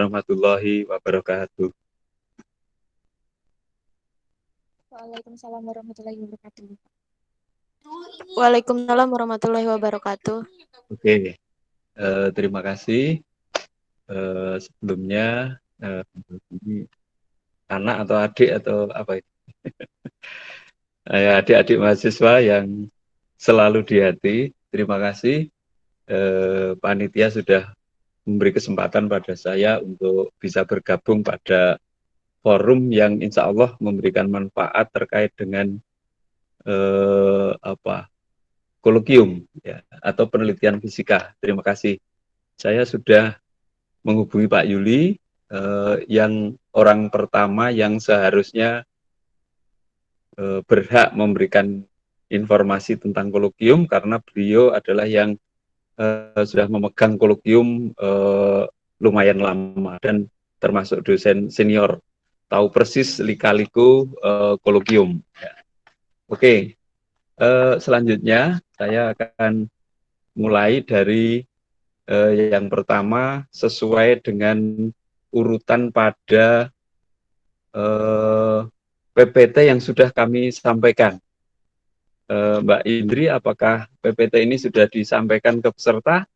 warahmatullahi wabarakatuh. Waalaikumsalam warahmatullahi wabarakatuh. Waalaikumsalam warahmatullahi wabarakatuh. Oke, terima kasih. Sebelumnya, ini anak atau adik atau apa itu? Adik-adik mahasiswa yang selalu di hati, terima kasih. Panitia sudah memberi kesempatan pada saya untuk bisa bergabung pada forum yang insya Allah memberikan manfaat terkait dengan kolokium ya, atau penelitian fisika. Terima kasih. Saya sudah menghubungi Pak Yuli yang orang pertama yang seharusnya berhak memberikan informasi tentang kolokium karena beliau adalah yang sudah memegang kolokium lumayan lama dan termasuk dosen senior, tahu persis lika-liku kolokium. Ya. Oke, selanjutnya saya akan mulai dari yang pertama sesuai dengan urutan pada PPT yang sudah kami sampaikan. Mbak Indri, apakah PPT ini sudah disampaikan ke peserta?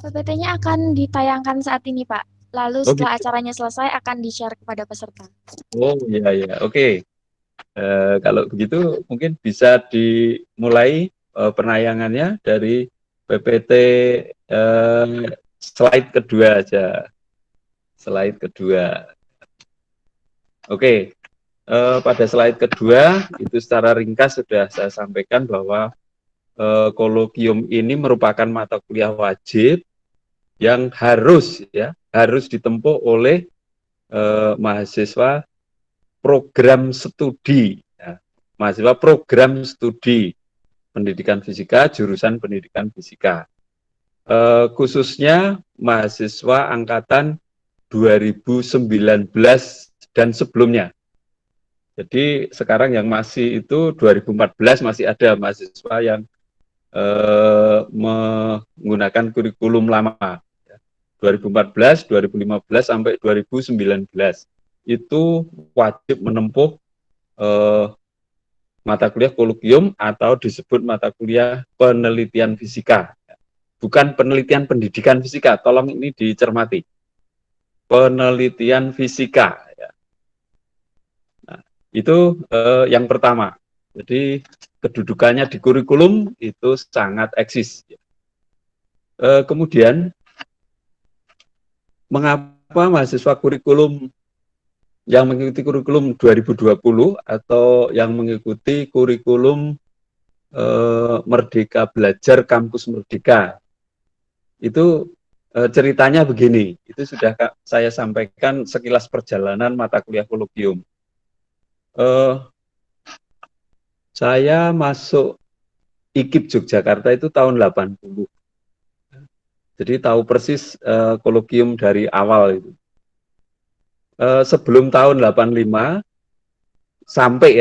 PPT-nya akan ditayangkan saat ini, Pak. Lalu setelah Gitu. acaranya selesai akan di-share kepada peserta. Oh iya ya, oke. Kalau begitu mungkin bisa dimulai penayangannya dari PPT slide kedua aja. Slide kedua. Oke, pada slide kedua itu secara ringkas sudah saya sampaikan bahwa kolokium ini merupakan mata kuliah wajib yang harus ditempuh oleh mahasiswa program studi, ya, mahasiswa program studi pendidikan fisika, jurusan pendidikan fisika, khususnya mahasiswa angkatan 2019 dan sebelumnya. Jadi sekarang yang masih itu 2014 masih ada mahasiswa yang menggunakan kurikulum lama. 2014, 2015 sampai 2019 itu wajib menempuh mata kuliah kolokium atau disebut mata kuliah penelitian fisika. Bukan penelitian pendidikan fisika, tolong ini dicermati. Penelitian fisika. Ya. Nah, itu yang pertama. Jadi kedudukannya di kurikulum itu sangat eksis. Kemudian, mengapa mahasiswa kurikulum yang mengikuti kurikulum 2020 atau yang mengikuti kurikulum Merdeka Belajar Kampus Merdeka itu ceritanya begini, itu sudah saya sampaikan sekilas perjalanan mata kuliah kolokium. Saya masuk IKIP Yogyakarta itu tahun 80. Jadi tahu persis kolokium dari awal itu. Sebelum tahun 85 sampai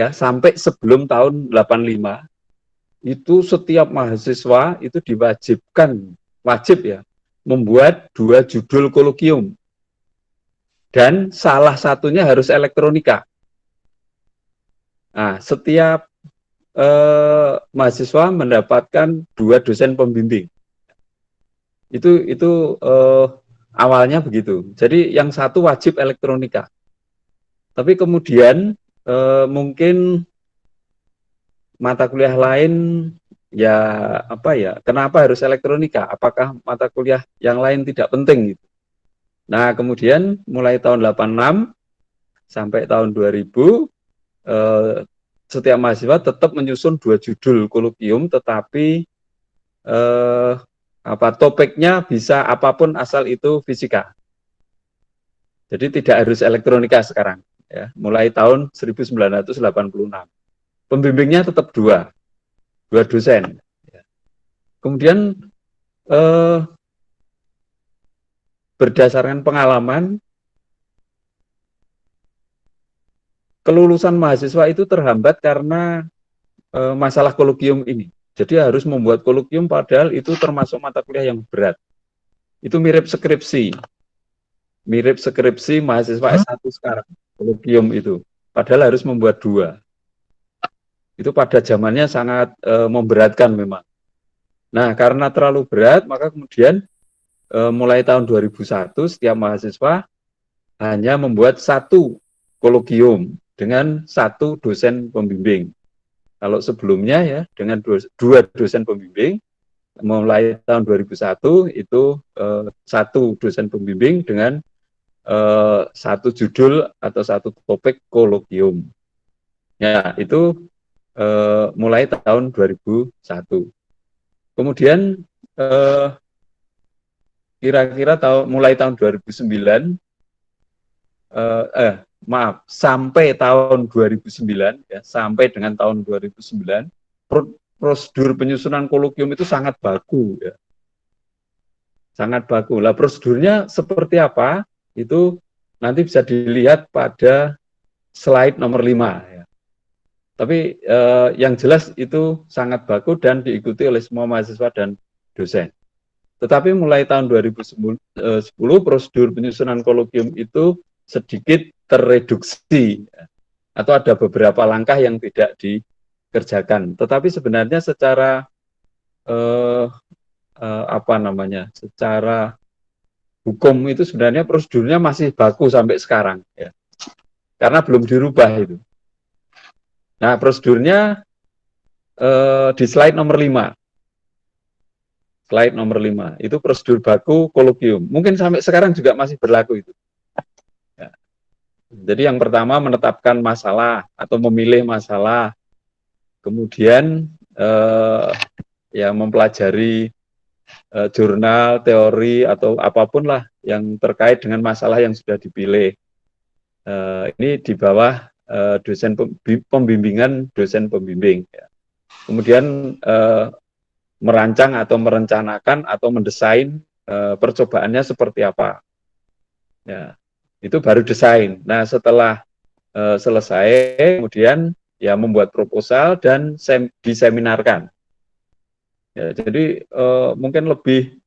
sebelum tahun 85 itu setiap mahasiswa itu wajib membuat 2 judul kolokium dan salah satunya harus elektronika. Nah, setiap mahasiswa mendapatkan 2 dosen pembimbing. Itu awalnya begitu. Jadi yang satu wajib elektronika. Tapi kemudian mungkin mata kuliah lain kenapa harus elektronika? Apakah mata kuliah yang lain tidak penting gitu? Nah, kemudian mulai tahun 86 sampai tahun 2000 setiap mahasiswa tetap menyusun 2 judul kolokium, tetapi topiknya bisa apapun asal itu fisika. Jadi tidak harus elektronika sekarang, ya. Mulai tahun 1986. Pembimbingnya tetap 2 dosen. Kemudian berdasarkan pengalaman, kelulusan mahasiswa itu terhambat karena masalah kolokium ini. Jadi harus membuat kolokium padahal itu termasuk mata kuliah yang berat. Itu mirip skripsi. Mirip skripsi mahasiswa S1 sekarang, kolokium itu. Padahal harus membuat 2. Itu pada zamannya sangat memberatkan memang. Nah, karena terlalu berat, maka kemudian mulai tahun 2001 setiap mahasiswa hanya membuat 1 kolokium dengan 1 dosen pembimbing. Kalau sebelumnya ya dengan 2 dosen pembimbing, mulai tahun 2001 itu 1 dosen pembimbing dengan 1 judul atau 1 topik kolokium. Ya, itu mulai tahun 2001. Kemudian kira-kira mulai tahun 2009, sampai tahun 2009 ya, sampai dengan tahun 2009 prosedur penyusunan kolokium itu sangat baku ya. Sangat baku. Lah prosedurnya seperti apa? Itu nanti bisa dilihat pada slide nomor 5 ya. Tapi yang jelas itu sangat baku dan diikuti oleh semua mahasiswa dan dosen. Tetapi mulai tahun 2010 prosedur penyusunan kolokium itu sedikit terreduksi ya. Atau ada beberapa langkah yang tidak dikerjakan. Tetapi sebenarnya secara secara hukum itu sebenarnya prosedurnya masih baku sampai sekarang ya. Karena belum dirubah itu. Nah, prosedurnya di slide nomor 5. Slide nomor 5. Itu prosedur baku kolokium. Mungkin sampai sekarang juga masih berlaku itu. Ya. Jadi yang pertama menetapkan masalah atau memilih masalah. Kemudian ya mempelajari jurnal, teori, atau apapun lah yang terkait dengan masalah yang sudah dipilih. Ini di bawah dosen pembimbingan dosen pembimbing. Ya. Kemudian merancang atau merencanakan atau mendesain percobaannya seperti apa. Ya, itu baru desain. Nah, setelah selesai, kemudian ya membuat proposal dan diseminarkan. Ya, jadi mungkin lebih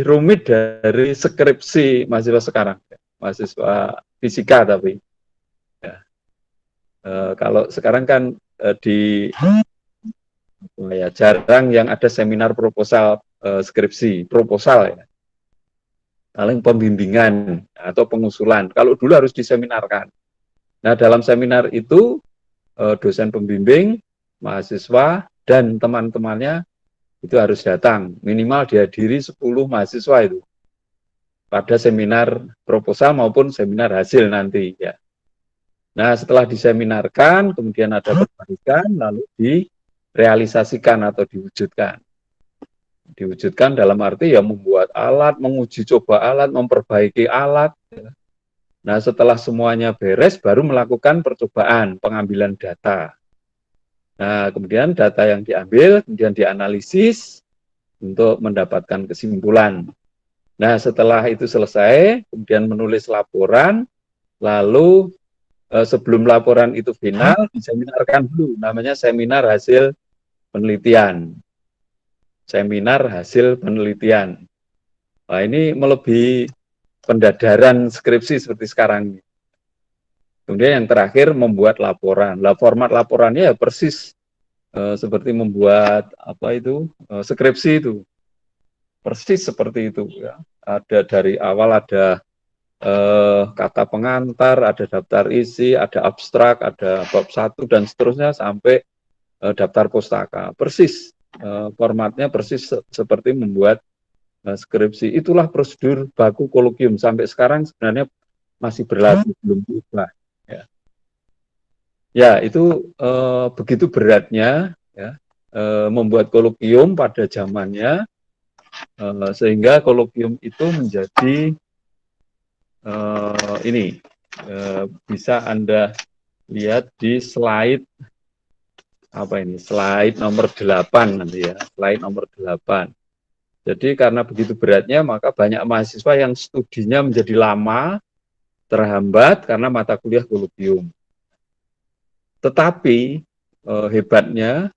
rumit dari skripsi mahasiswa sekarang, ya. Mahasiswa fisika tapi. Ya. Kalau sekarang kan ya jarang yang ada seminar proposal skripsi, proposal ya. Paling pembimbingan atau pengusulan. Kalau dulu harus diseminarkan. Nah, dalam seminar itu dosen pembimbing, mahasiswa dan teman-temannya itu harus datang. Minimal dihadiri 10 mahasiswa itu. Pada seminar proposal maupun seminar hasil nanti ya. Nah, setelah diseminarkan, kemudian ada perbaikan, lalu direalisasikan atau diwujudkan. Diwujudkan dalam arti ya membuat alat, menguji coba alat, memperbaiki alat. Ya. Nah, setelah semuanya beres, baru melakukan percobaan, pengambilan data. Nah, kemudian data yang diambil, kemudian dianalisis untuk mendapatkan kesimpulan. Nah, setelah itu selesai, kemudian menulis laporan, lalu sebelum laporan itu final, diseminarkan dulu, namanya seminar hasil penelitian. Seminar hasil penelitian. Nah, ini melebihi pendadaran skripsi seperti sekarang. Kemudian yang terakhir membuat laporan. Lah, format laporannya ya persis seperti membuat skripsi itu. Persis seperti itu ya. Ada dari awal ada kata pengantar, ada daftar isi, ada abstrak, ada bab 1 dan seterusnya sampai daftar pustaka. Persis formatnya persis seperti membuat skripsi. Itulah prosedur baku kolokium sampai sekarang sebenarnya masih berlaku, belum berubah. Ya, ya itu begitu beratnya ya, membuat kolokium pada zamannya, sehingga kolokium itu menjadi ini bisa Anda lihat di slide slide nomor 8 nanti ya, slide nomor 8. Jadi karena begitu beratnya, maka banyak mahasiswa yang studinya menjadi lama, terhambat karena mata kuliah kolokium. Tetapi hebatnya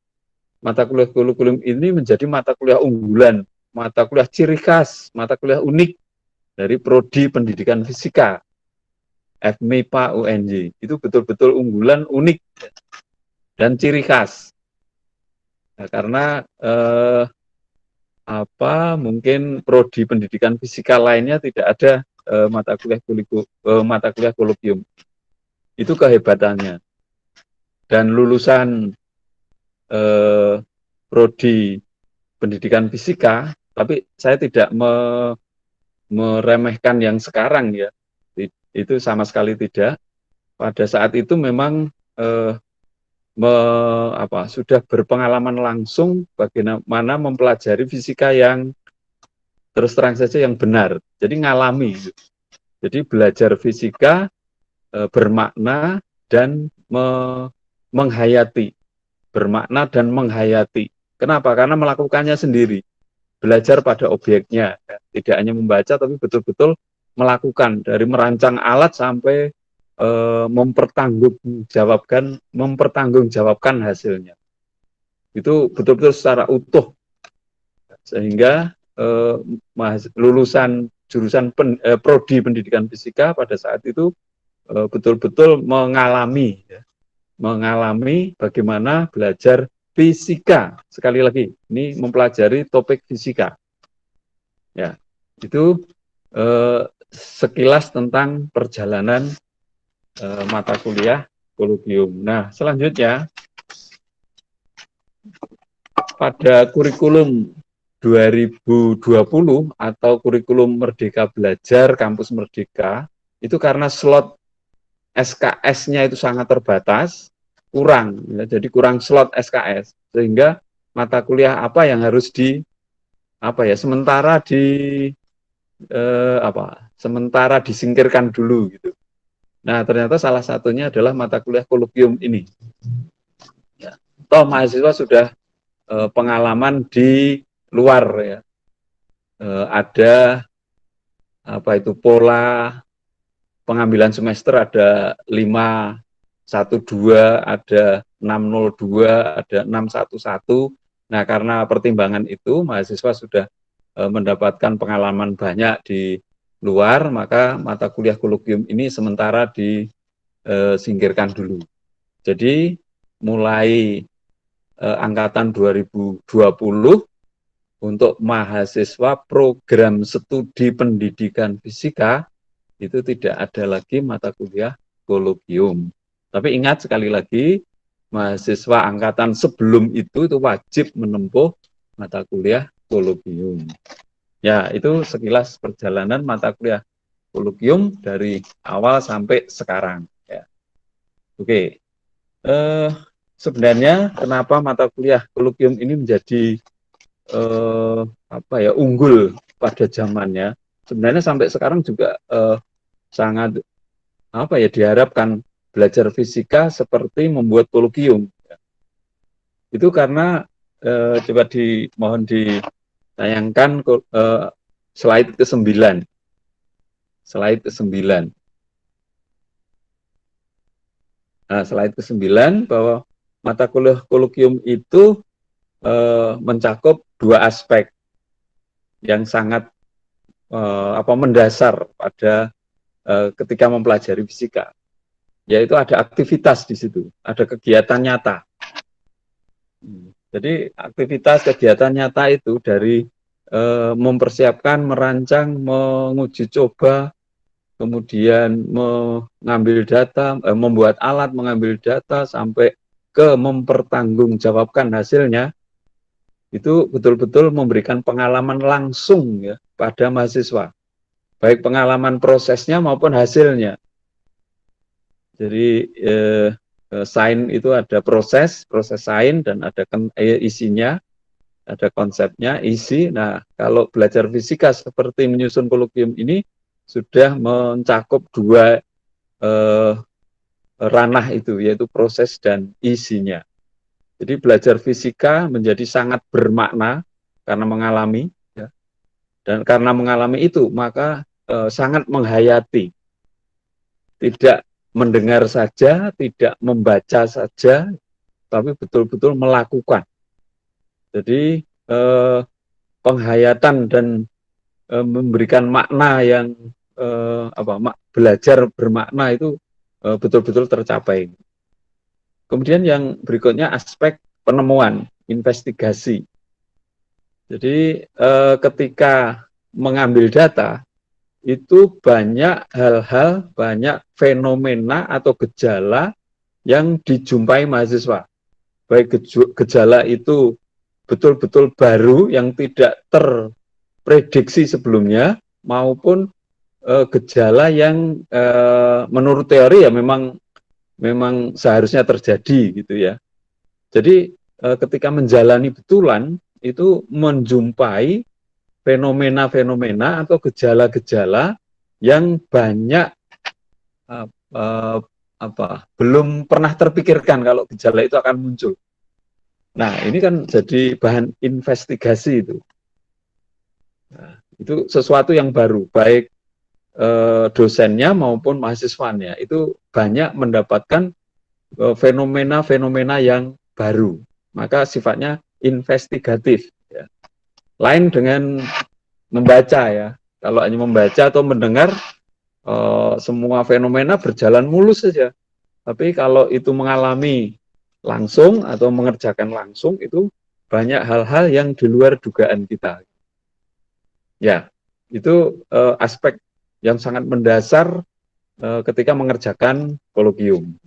mata kuliah kolokium ini menjadi mata kuliah unggulan mata kuliah ciri khas, mata kuliah unik dari Prodi Pendidikan Fisika, FMIPA UNJ. Itu betul-betul unggulan, unik, dan ciri khas. Nah, karena mungkin Prodi Pendidikan Fisika lainnya tidak ada mata kuliah kolokium. Itu kehebatannya. Dan lulusan Prodi Pendidikan Fisika, tapi saya tidak meremehkan yang sekarang ya, itu sama sekali tidak. Pada saat itu memang sudah berpengalaman langsung bagaimana mempelajari fisika yang terus terang saja yang benar. Jadi ngalami. Jadi belajar fisika bermakna dan menghayati. Bermakna dan menghayati. Kenapa? Karena melakukannya sendiri. Belajar pada objeknya. Tidak hanya membaca, tapi betul-betul melakukan. Dari merancang alat sampai mempertanggungjawabkan hasilnya. Itu betul-betul secara utuh. Sehingga lulusan jurusan Prodi Pendidikan Fisika pada saat itu betul-betul mengalami bagaimana belajar fisika. Sekali lagi, ini mempelajari topik fisika. Ya, itu sekilas tentang perjalanan mata kuliah kolokium. Nah, selanjutnya pada kurikulum 2020 atau kurikulum Merdeka Belajar Kampus Merdeka, itu karena slot SKS-nya itu sangat terbatas, kurang, ya, jadi kurang slot SKS, sehingga mata kuliah apa yang harus sementara disingkirkan dulu gitu. Nah, ternyata salah satunya adalah mata kuliah kolokium ini. Ya. Toh mahasiswa sudah pengalaman di luar ya. Ada pola pengambilan semester ada 512, ada 602, ada 611. Nah, karena pertimbangan itu mahasiswa sudah mendapatkan pengalaman banyak di luar, maka mata kuliah kolokium ini sementara disingkirkan dulu. Jadi mulai angkatan 2020 untuk mahasiswa program studi pendidikan fisika itu tidak ada lagi mata kuliah kolokium. Tapi ingat sekali lagi, mahasiswa angkatan sebelum itu wajib menempuh mata kuliah kolokium. Ya, itu sekilas perjalanan mata kuliah kolokium dari awal sampai sekarang. Ya. Oke, sebenarnya kenapa mata kuliah kolokium ini menjadi unggul pada zamannya? Sebenarnya sampai sekarang juga sangat diharapkan belajar fisika seperti membuat kolokium. Itu karena coba mohon ditayangkan slide ke-9. Slide ke-9. Nah, slide ke-9 bahwa mata kuliah kolokium itu mencakup dua aspek yang sangat mendasar pada ketika mempelajari fisika, yaitu ada aktivitas di situ, ada kegiatan nyata. Jadi aktivitas kegiatan nyata itu dari mempersiapkan, merancang, menguji coba, kemudian mengambil data, membuat alat, mengambil data, sampai ke mempertanggungjawabkan hasilnya, itu betul-betul memberikan pengalaman langsung ya pada mahasiswa, baik pengalaman prosesnya maupun hasilnya. Jadi sains itu ada proses sains dan ada isinya, ada konsepnya, isi. Nah, kalau belajar fisika seperti menyusun kolokium ini sudah mencakup dua ranah itu, yaitu proses dan isinya. Jadi belajar fisika menjadi sangat bermakna karena mengalami, ya. Dan karena mengalami itu maka sangat menghayati, tidak mendengar saja, tidak membaca saja, tapi betul-betul melakukan. Jadi penghayatan dan memberikan makna yang belajar bermakna itu betul-betul tercapai. Kemudian yang berikutnya aspek penemuan, investigasi. Jadi ketika mengambil data itu banyak hal-hal, banyak fenomena atau gejala yang dijumpai mahasiswa. Baik gejala itu betul-betul baru yang tidak terprediksi sebelumnya, maupun gejala yang menurut teori ya memang seharusnya terjadi gitu ya. Jadi ketika menjalani betulan itu menjumpai fenomena-fenomena atau gejala-gejala yang banyak belum pernah terpikirkan kalau gejala itu akan muncul. Nah, ini kan jadi bahan investigasi itu. Nah, itu sesuatu yang baru, baik dosennya maupun mahasiswanya itu banyak mendapatkan fenomena-fenomena yang baru, maka sifatnya investigatif. Ya. Lain dengan membaca ya, kalau hanya membaca atau mendengar semua fenomena berjalan mulus saja. Tapi kalau itu mengalami langsung atau mengerjakan langsung itu banyak hal-hal yang di luar dugaan kita. Ya, itu aspek yang sangat mendasar ketika mengerjakan kolokium.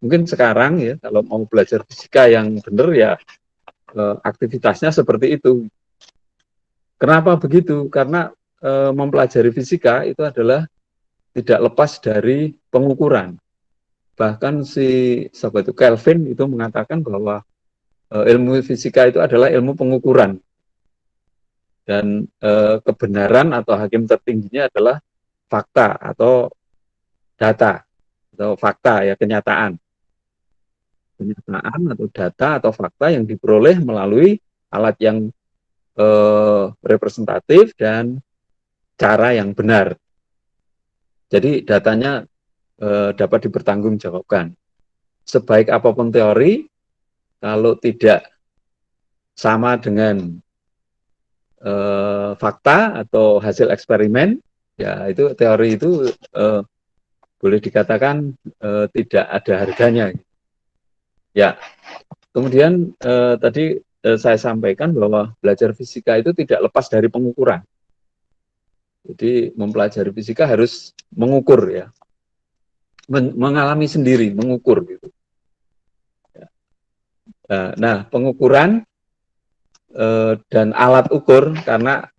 Mungkin sekarang ya kalau mau belajar fisika yang benar ya aktivitasnya seperti itu. Kenapa begitu? Karena mempelajari fisika itu adalah tidak lepas dari pengukuran. Bahkan siapa itu Kelvin itu mengatakan bahwa ilmu fisika itu adalah ilmu pengukuran. Dan kebenaran atau hakim tertingginya adalah fakta atau data atau fakta ya, kenyataan atau data atau fakta yang diperoleh melalui alat yang representatif dan cara yang benar. Jadi datanya dapat dipertanggungjawabkan. Sebaik apapun teori, kalau tidak sama dengan fakta atau hasil eksperimen, ya itu teori itu boleh dikatakan tidak ada harganya. Ya, kemudian tadi saya sampaikan bahwa belajar fisika itu tidak lepas dari pengukuran. Jadi mempelajari fisika harus mengukur ya, mengalami sendiri, mengukur gitu. Nah, pengukuran dan alat ukur, karena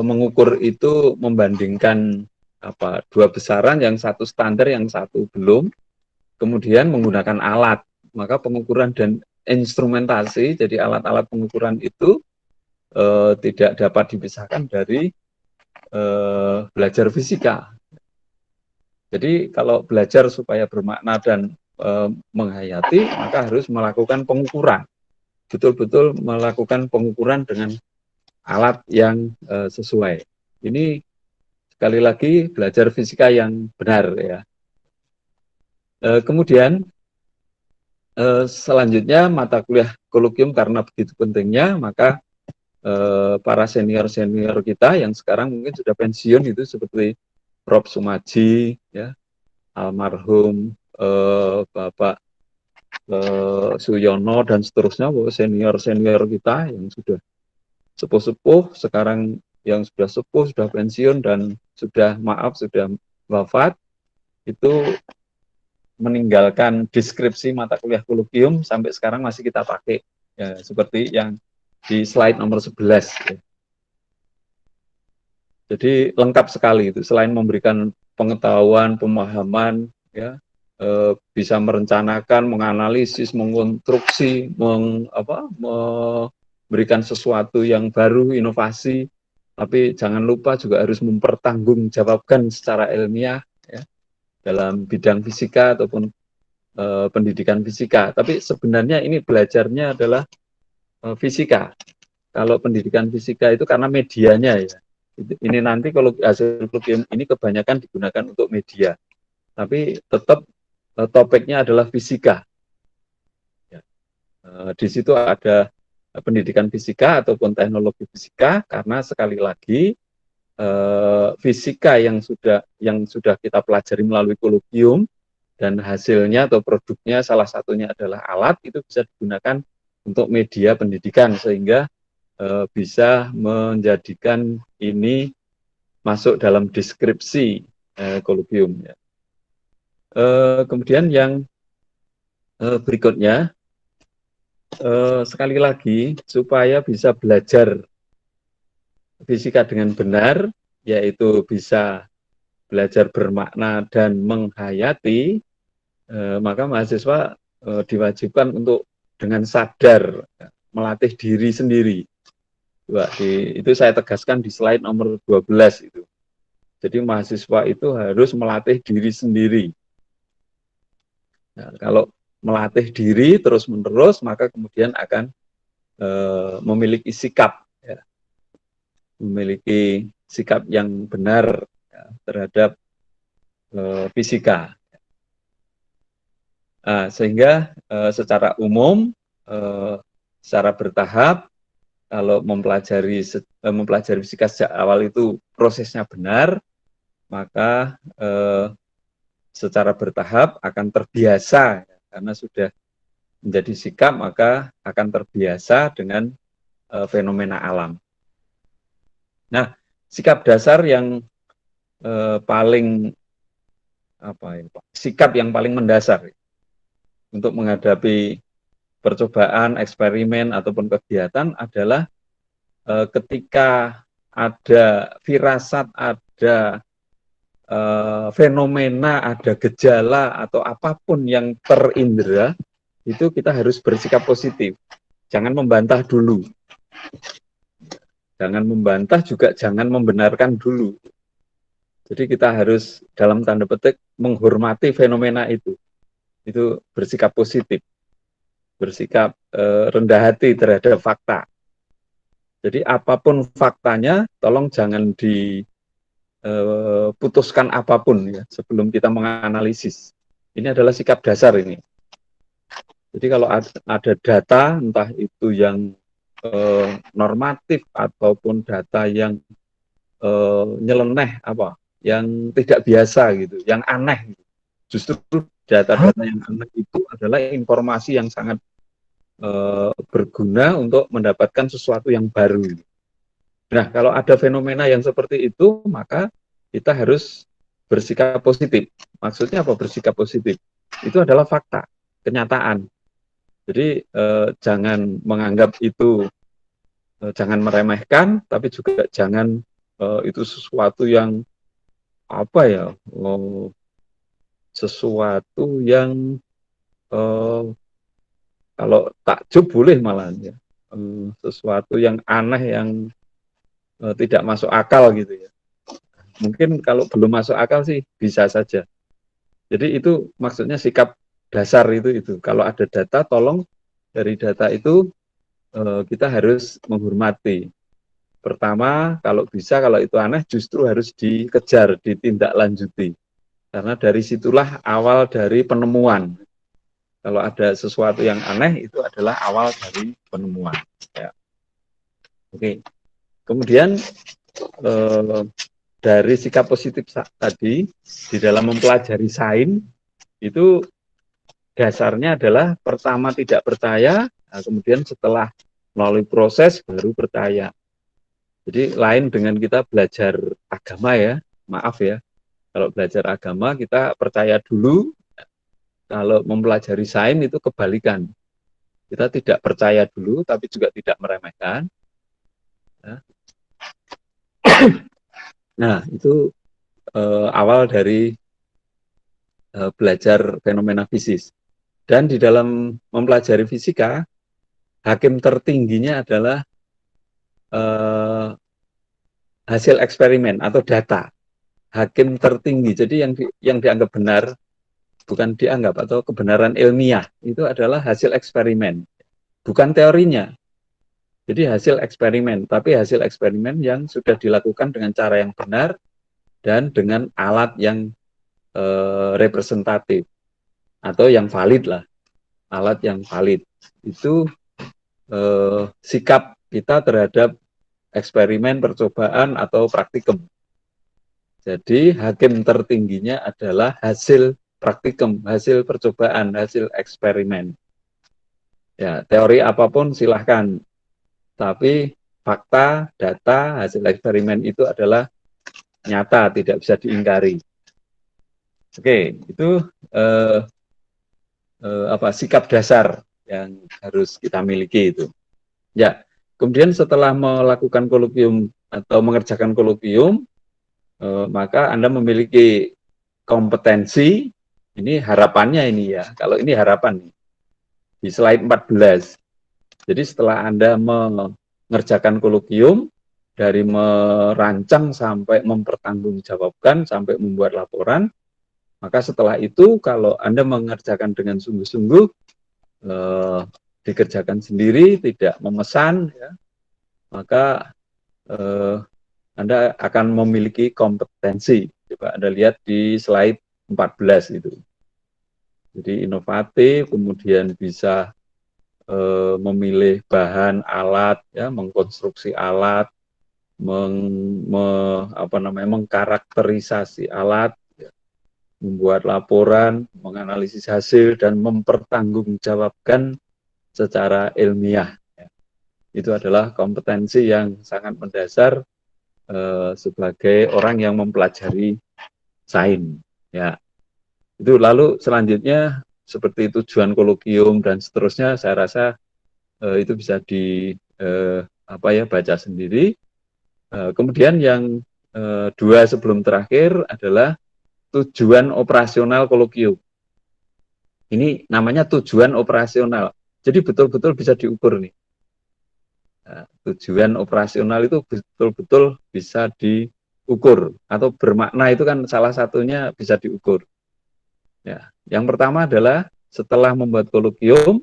mengukur itu membandingkan dua besaran, yang satu standar, yang satu belum, kemudian menggunakan alat, maka pengukuran dan instrumentasi, jadi alat-alat pengukuran itu tidak dapat dipisahkan dari belajar fisika. Jadi kalau belajar supaya bermakna dan menghayati, maka harus melakukan pengukuran. Betul-betul melakukan pengukuran dengan alat yang sesuai. Ini sekali lagi belajar fisika yang benar ya. Kemudian selanjutnya mata kuliah kolokium, karena begitu pentingnya, maka para senior-senior kita yang sekarang mungkin sudah pensiun itu seperti Prof. Sumaji, ya, almarhum Bapak Suyono dan seterusnya, senior-senior kita yang sudah sepuh-sepuh, sekarang yang sudah sepuh, sudah pensiun dan sudah wafat, itu meninggalkan deskripsi mata kuliah kolokium sampai sekarang masih kita pakai, ya, seperti yang di slide nomor 11. Ya. Jadi lengkap sekali itu, selain memberikan pengetahuan, pemahaman, ya, bisa merencanakan, menganalisis, mengkonstruksi, memberikan sesuatu yang baru, inovasi, tapi jangan lupa juga harus mempertanggungjawabkan secara ilmiah ya, dalam bidang fisika ataupun pendidikan fisika. Tapi sebenarnya ini belajarnya adalah fisika. Kalau pendidikan fisika itu karena medianya ya. Ini nanti kalau hasil kolokium ini kebanyakan digunakan untuk media, tapi tetap topiknya adalah fisika. Ya. Di situ ada pendidikan fisika ataupun teknologi fisika, karena sekali lagi fisika yang sudah kita pelajari melalui kolokium dan hasilnya atau produknya salah satunya adalah alat, itu bisa digunakan untuk media pendidikan sehingga bisa menjadikan ini masuk dalam deskripsi kolokium. Ya. Kemudian yang berikutnya, sekali lagi supaya bisa belajar fisika dengan benar, yaitu bisa belajar bermakna dan menghayati, maka mahasiswa diwajibkan untuk dengan sadar melatih diri sendiri. Itu saya tegaskan di slide nomor 12 itu. Jadi mahasiswa itu harus melatih diri sendiri. Nah, kalau melatih diri terus-menerus, maka kemudian akan memiliki sikap, ya, memiliki sikap yang benar ya, terhadap fisika. Nah, sehingga secara umum, secara bertahap, kalau mempelajari fisika sejak awal itu prosesnya benar, maka secara bertahap akan terbiasa, karena sudah menjadi sikap, maka akan terbiasa dengan fenomena alam. Nah, sikap dasar yang sikap yang paling mendasar untuk menghadapi percobaan, eksperimen, ataupun kegiatan adalah ketika ada firasat, ada fenomena, ada gejala, atau apapun yang terindra, itu kita harus bersikap positif. Jangan membantah dulu. Jangan membantah, juga jangan membenarkan dulu. Jadi kita harus dalam tanda petik menghormati fenomena itu. Itu bersikap positif. Bersikap rendah hati terhadap fakta. Jadi apapun faktanya, tolong jangan diputuskan apapun ya sebelum kita menganalisis. Ini adalah sikap dasar ini. Jadi kalau ada data, entah itu yang normatif ataupun data yang nyeleneh, yang tidak biasa gitu, yang aneh. Gitu. Justru data-data yang aneh itu adalah informasi yang sangat berguna untuk mendapatkan sesuatu yang baru. Nah, kalau ada fenomena yang seperti itu, maka kita harus bersikap positif. Maksudnya apa bersikap positif? Itu adalah fakta, kenyataan. Jadi jangan menganggap itu, jangan meremehkan, tapi juga jangan itu sesuatu yang sesuatu yang kalau takjub boleh malah ya, sesuatu yang aneh yang tidak masuk akal gitu ya. Mungkin kalau belum masuk akal sih bisa saja. Jadi itu maksudnya sikap dasar itu. Kalau ada data, tolong dari data itu kita harus menghormati. Pertama, kalau bisa, kalau itu aneh justru harus dikejar, ditindaklanjuti. Karena dari situlah awal dari penemuan. Kalau ada sesuatu yang aneh, itu adalah awal dari penemuan. Ya. Oke. Kemudian dari sikap positif tadi, di dalam mempelajari sains, itu dasarnya adalah pertama tidak percaya, nah kemudian setelah melalui proses baru percaya. Jadi lain dengan kita belajar agama ya, maaf ya. Kalau belajar agama kita percaya dulu, kalau mempelajari sains itu kebalikan. Kita tidak percaya dulu, tapi juga tidak meremehkan. Nah, itu awal dari belajar fenomena fisis. Dan di dalam mempelajari fisika, hakim tertingginya adalah hasil eksperimen atau data. Hakim tertinggi. Jadi yang dianggap benar, bukan dianggap, atau kebenaran ilmiah, itu adalah hasil eksperimen. Bukan teorinya. Jadi hasil eksperimen, tapi hasil eksperimen yang sudah dilakukan dengan cara yang benar dan dengan alat yang representatif atau yang valid lah, alat yang valid. Itu sikap kita terhadap eksperimen, percobaan, atau praktikum. Jadi hakim tertingginya adalah hasil praktikum, hasil percobaan, hasil eksperimen. Ya, teori apapun silahkan, tapi fakta, data, hasil eksperimen itu adalah nyata, tidak bisa diingkari. Oke, itu sikap dasar yang harus kita miliki itu. Ya, kemudian setelah melakukan kolokium atau mengerjakan kolokium, maka Anda memiliki kompetensi. Ini harapannya ini ya. Kalau ini harapan nih, di slide 14. Jadi setelah Anda mengerjakan kolokium, dari merancang sampai mempertanggungjawabkan, sampai membuat laporan, maka setelah itu kalau Anda mengerjakan dengan sungguh-sungguh, dikerjakan sendiri, tidak memesan, ya, maka Anda akan memiliki kompetensi. Coba Anda lihat di slide 14 itu. Jadi inovatif, kemudian bisa memilih bahan, alat, ya, mengkonstruksi alat, mengkarakterisasi alat, ya, membuat laporan, menganalisis hasil, dan mempertanggungjawabkan secara ilmiah. Ya. Itu adalah kompetensi yang sangat mendasar sebagai orang yang mempelajari sains. Ya. Itu lalu selanjutnya seperti tujuan kolokium dan seterusnya, saya rasa itu bisa baca sendiri. Kemudian yang dua sebelum terakhir adalah tujuan operasional kolokium. Ini namanya tujuan operasional. Jadi betul-betul bisa diukur nih. Nah, tujuan operasional itu betul-betul bisa diukur atau bermakna, itu kan salah satunya bisa diukur. Ya, yang pertama adalah setelah membuat kolokium,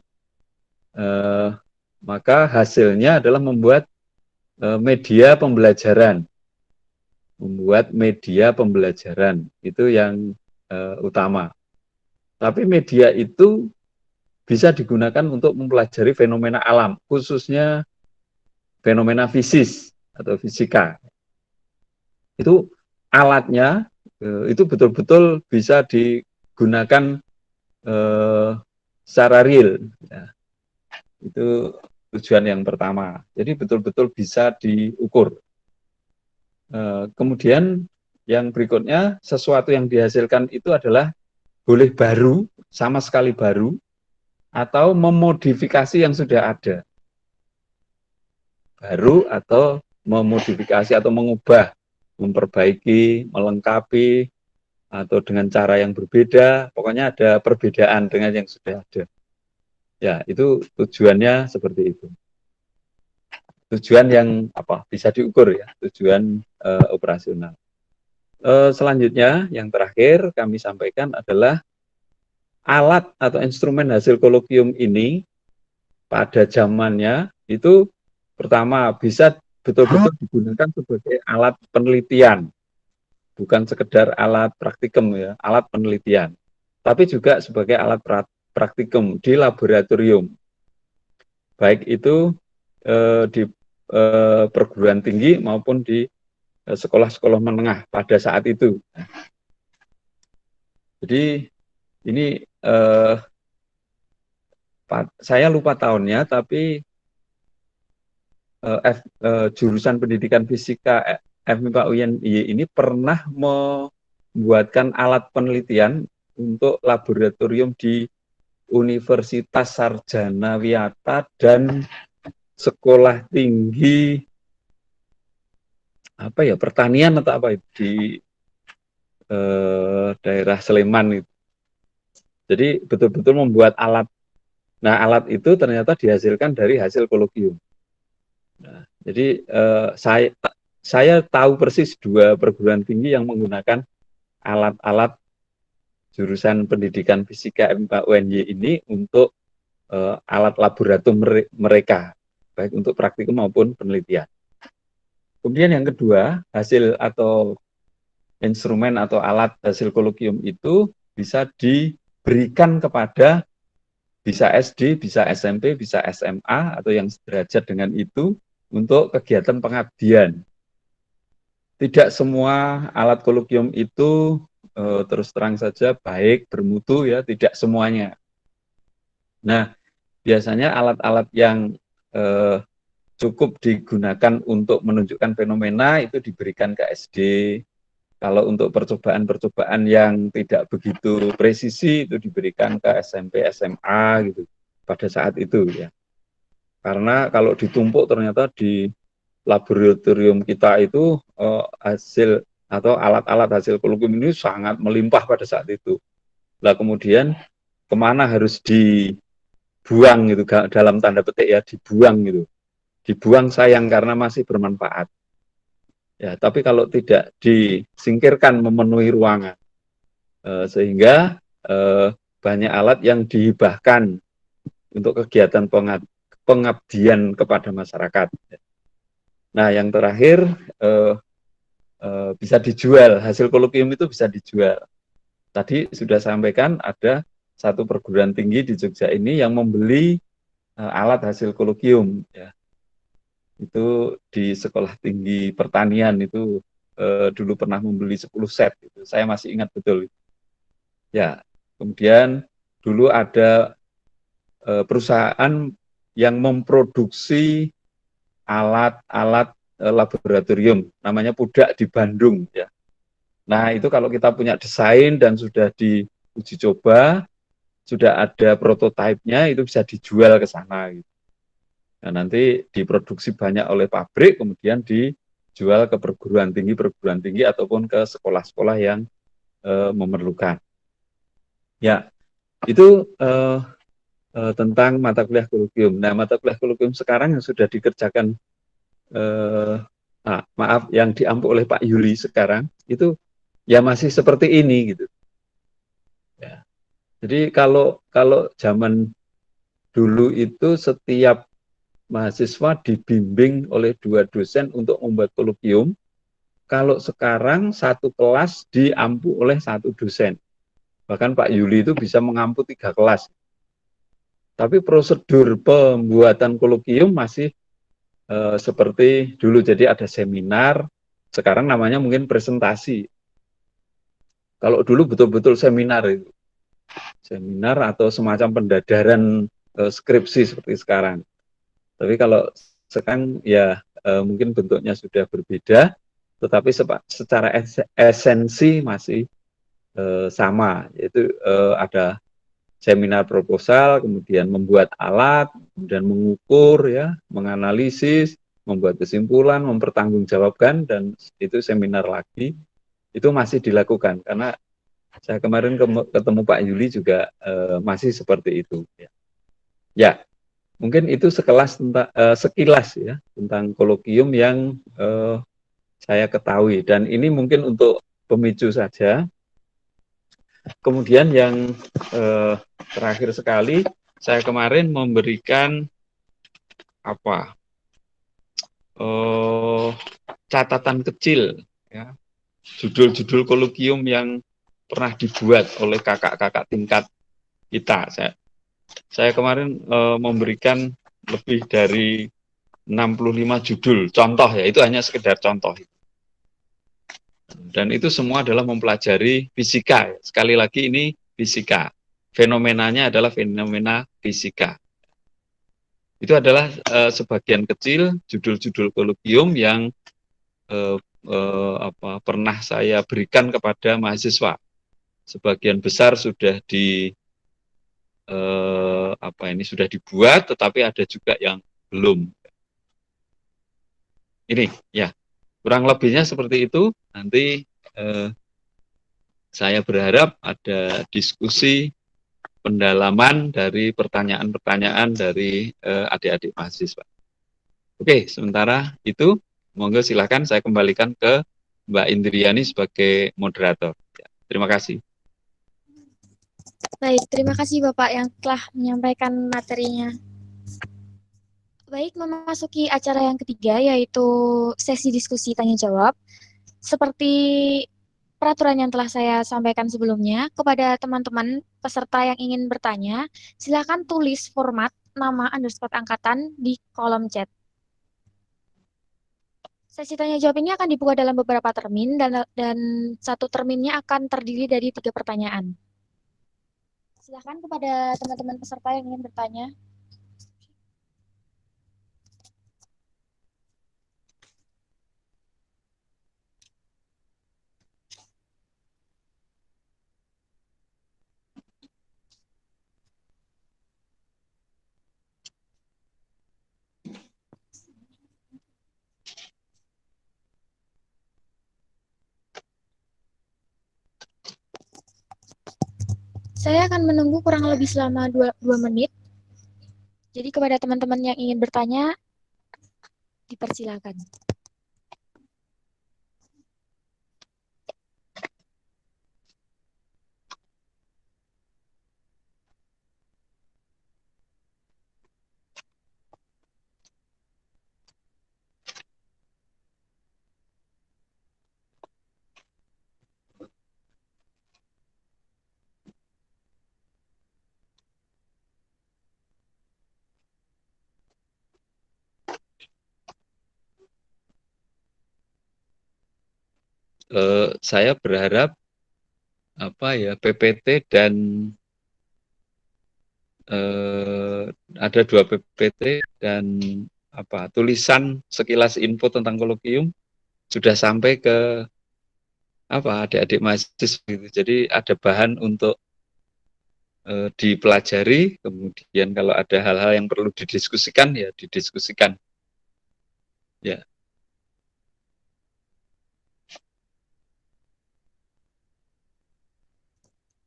maka hasilnya adalah membuat media pembelajaran. Membuat media pembelajaran, itu yang utama. Tapi media itu bisa digunakan untuk mempelajari fenomena alam, khususnya fenomena fisis atau fisika. Itu alatnya itu betul-betul bisa digunakan secara real. Ya. Itu tujuan yang pertama. Jadi betul-betul bisa diukur. Kemudian yang berikutnya, sesuatu yang dihasilkan itu adalah boleh baru, sama sekali baru, atau memodifikasi yang sudah ada. Baru atau memodifikasi atau mengubah, memperbaiki, melengkapi, atau dengan cara yang berbeda, pokoknya ada perbedaan dengan yang sudah ada. Ya, itu tujuannya seperti itu. Tujuan yang bisa diukur ya, tujuan operasional. Selanjutnya, yang terakhir kami sampaikan adalah alat atau instrumen hasil kolokium ini pada zamannya itu pertama bisa betul-betul digunakan sebagai alat penelitian, bukan sekedar alat praktikum ya, alat penelitian, tapi juga sebagai alat praktikum di laboratorium, baik itu di perguruan tinggi maupun di sekolah-sekolah menengah pada saat itu. Jadi ini saya lupa tahunnya, tapi jurusan pendidikan fisika FMIPA UNY ini pernah membuatkan alat penelitian untuk laboratorium di Universitas Sarjana Wiyata dan Sekolah Tinggi pertanian atau apa itu di daerah Sleman itu. Jadi betul-betul membuat alat. Nah, alat itu ternyata dihasilkan dari hasil kolokium. Nah, jadi saya tahu persis dua perguruan tinggi yang menggunakan alat-alat jurusan pendidikan fisika FMIPA UNY ini untuk alat laboratorium mereka, baik untuk praktikum maupun penelitian. Kemudian yang kedua, hasil atau instrumen atau alat hasil kolokium itu bisa diberikan kepada bisa SD, bisa SMP, bisa SMA, atau yang sederajat dengan itu untuk kegiatan pengabdian. Tidak semua alat kolokium itu terus terang saja baik, bermutu ya, tidak semuanya. Nah, biasanya alat-alat yang cukup digunakan untuk menunjukkan fenomena itu diberikan ke SD. Kalau untuk percobaan-percobaan yang tidak begitu presisi itu diberikan ke SMP, SMA gitu pada saat itu ya. Karena kalau ditumpuk ternyata di laboratorium kita itu hasil atau alat-alat hasil kolokium ini sangat melimpah pada saat itu. Nah kemudian kemana harus dibuang gitu, dalam tanda petik ya, dibuang gitu. Dibuang sayang karena masih bermanfaat. Ya, tapi kalau tidak disingkirkan memenuhi ruangan, sehingga banyak alat yang dihibahkan untuk kegiatan pengabdian kepada masyarakat. Nah, yang terakhir bisa dijual, hasil kolokium itu bisa dijual. Tadi sudah sampaikan ada satu perguruan tinggi di Jogja ini yang membeli alat hasil kolokium. Ya. Itu di Sekolah Tinggi Pertanian itu dulu pernah membeli 10 set. Itu. Saya masih ingat betul. Ya, kemudian dulu ada perusahaan yang memproduksi alat-alat laboratorium, namanya Pudak di Bandung. Ya. Nah, itu kalau kita punya desain dan sudah diuji coba, sudah ada prototipenya, itu bisa dijual ke sana. Gitu. Nah, nanti diproduksi banyak oleh pabrik, kemudian dijual ke perguruan tinggi ataupun ke sekolah-sekolah yang memerlukan. Ya, itu tentang mata kuliah kolokium. Nah, mata kuliah kolokium sekarang yang sudah dikerjakan, maaf, yang diampu oleh Pak Yuli sekarang, itu ya masih seperti ini gitu. Ya. Jadi kalau zaman dulu itu setiap mahasiswa dibimbing oleh 2 dosen untuk membuat kolokium, kalau sekarang satu kelas diampu oleh 1 dosen. Bahkan Pak Yuli itu bisa mengampu 3 kelas. Tapi prosedur pembuatan kolokium masih seperti dulu. Jadi ada seminar, sekarang namanya mungkin presentasi. Kalau dulu betul-betul seminar itu. Seminar atau semacam pendadaran skripsi seperti sekarang. Tapi kalau sekarang ya mungkin bentuknya sudah berbeda, tetapi secara esensi masih sama, yaitu ada seminar proposal, kemudian membuat alat, kemudian mengukur, ya, menganalisis, membuat kesimpulan, mempertanggungjawabkan, dan itu seminar lagi, itu masih dilakukan. Karena saya kemarin ketemu Pak Yuli juga masih seperti itu. Ya, mungkin itu sekilas ya tentang kolokium yang saya ketahui. Dan ini mungkin untuk pemicu saja. Kemudian yang terakhir sekali, saya kemarin memberikan catatan kecil, ya, judul-judul kolokium yang pernah dibuat oleh kakak-kakak tingkat kita. Saya kemarin memberikan lebih dari 65 judul contoh, ya, itu hanya sekedar contoh. Dan itu semua adalah mempelajari fisika. Sekali lagi ini fisika. Fenomenanya adalah fenomena fisika. Itu adalah sebagian kecil judul-judul kolokium yang pernah saya berikan kepada mahasiswa. Sebagian besar sudah sudah dibuat, tetapi ada juga yang belum. Ini ya, kurang lebihnya seperti itu. Nanti saya berharap ada diskusi pendalaman dari pertanyaan-pertanyaan dari adik-adik mahasiswa. Oke, sementara itu, monggo silakan saya kembalikan ke Mbak Indriani sebagai moderator. Ya, terima kasih. Baik, terima kasih Bapak yang telah menyampaikan materinya. Baik, memasuki acara yang ketiga, yaitu sesi diskusi tanya-jawab. Seperti peraturan yang telah saya sampaikan sebelumnya, kepada teman-teman peserta yang ingin bertanya, silakan tulis format nama underscore angkatan di kolom chat. Sesi tanya jawab ini akan dibuka dalam beberapa termin dan satu terminnya akan terdiri dari 3 pertanyaan. Silakan kepada teman-teman peserta yang ingin bertanya. Saya akan menunggu kurang lebih selama 2 menit. Jadi kepada teman-teman yang ingin bertanya, dipersilakan. Saya berharap PPT dan ada 2 PPT dan tulisan sekilas info tentang kolokium sudah sampai ke adik-adik mahasiswa gitu. Jadi ada bahan untuk dipelajari, kemudian kalau ada hal-hal yang perlu didiskusikan ya didiskusikan. Ya.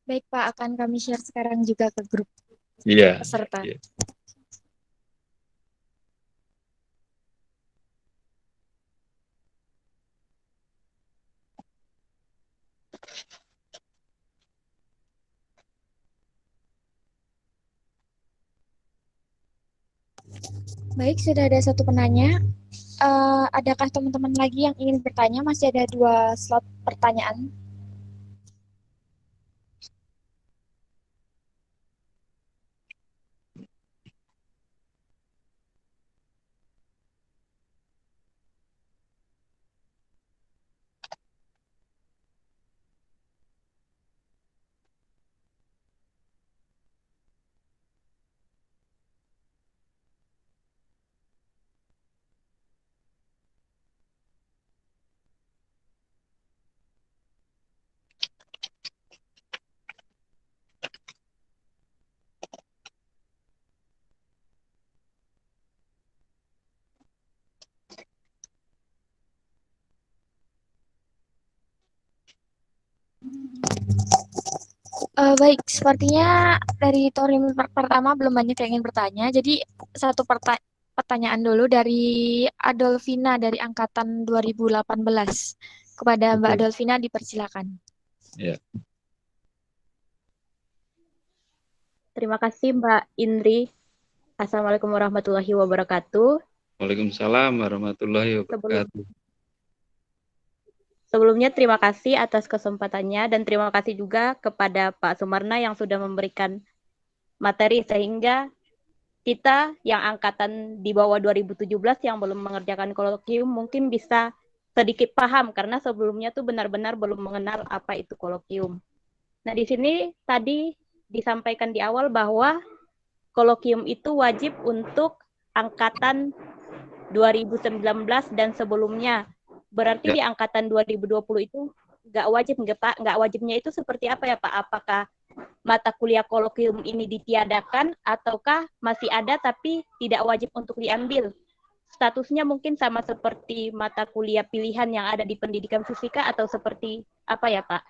Baik Pak, akan kami share sekarang juga ke grup peserta. Iya. Baik, sudah ada satu penanya. Adakah teman-teman lagi yang ingin bertanya? Masih ada 2 slot pertanyaan. Baik, sepertinya dari Torim pertama belum banyak yang ingin bertanya. Jadi satu pertanyaan dulu dari Adolfina dari angkatan 2018. Kepada Mbak Adolfina dipersilakan. Ya. Terima kasih Mbak Indri. Assalamualaikum warahmatullahi wabarakatuh. Waalaikumsalam warahmatullahi wabarakatuh. Sebelumnya terima kasih atas kesempatannya dan terima kasih juga kepada Pak Sumarna yang sudah memberikan materi sehingga kita yang angkatan di bawah 2017 yang belum mengerjakan kolokium mungkin bisa sedikit paham karena sebelumnya tuh benar-benar belum mengenal apa itu kolokium. Nah, di sini tadi disampaikan di awal bahwa kolokium itu wajib untuk angkatan 2019 dan sebelumnya. Berarti di angkatan 2020 itu nggak wajibnya itu seperti apa ya Pak? Apakah mata kuliah kolokium ini ditiadakan ataukah masih ada tapi tidak wajib untuk diambil? Statusnya mungkin sama seperti mata kuliah pilihan yang ada di pendidikan fisika atau seperti apa ya Pak?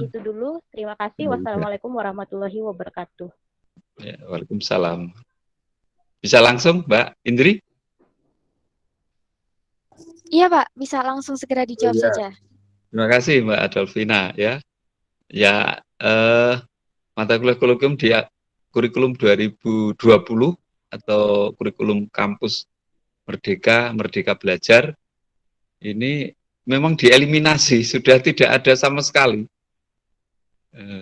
Itu dulu. Terima kasih. Wassalamualaikum warahmatullahi wabarakatuh. Ya, waalaikumsalam. Bisa langsung Mbak Indri? Iya Pak, bisa langsung segera dijawab saja. Terima kasih Mbak Adolfina ya. Ya, mata kuliah kolokium di kurikulum 2020 atau kurikulum kampus Merdeka Belajar ini memang dieliminasi, sudah tidak ada sama sekali.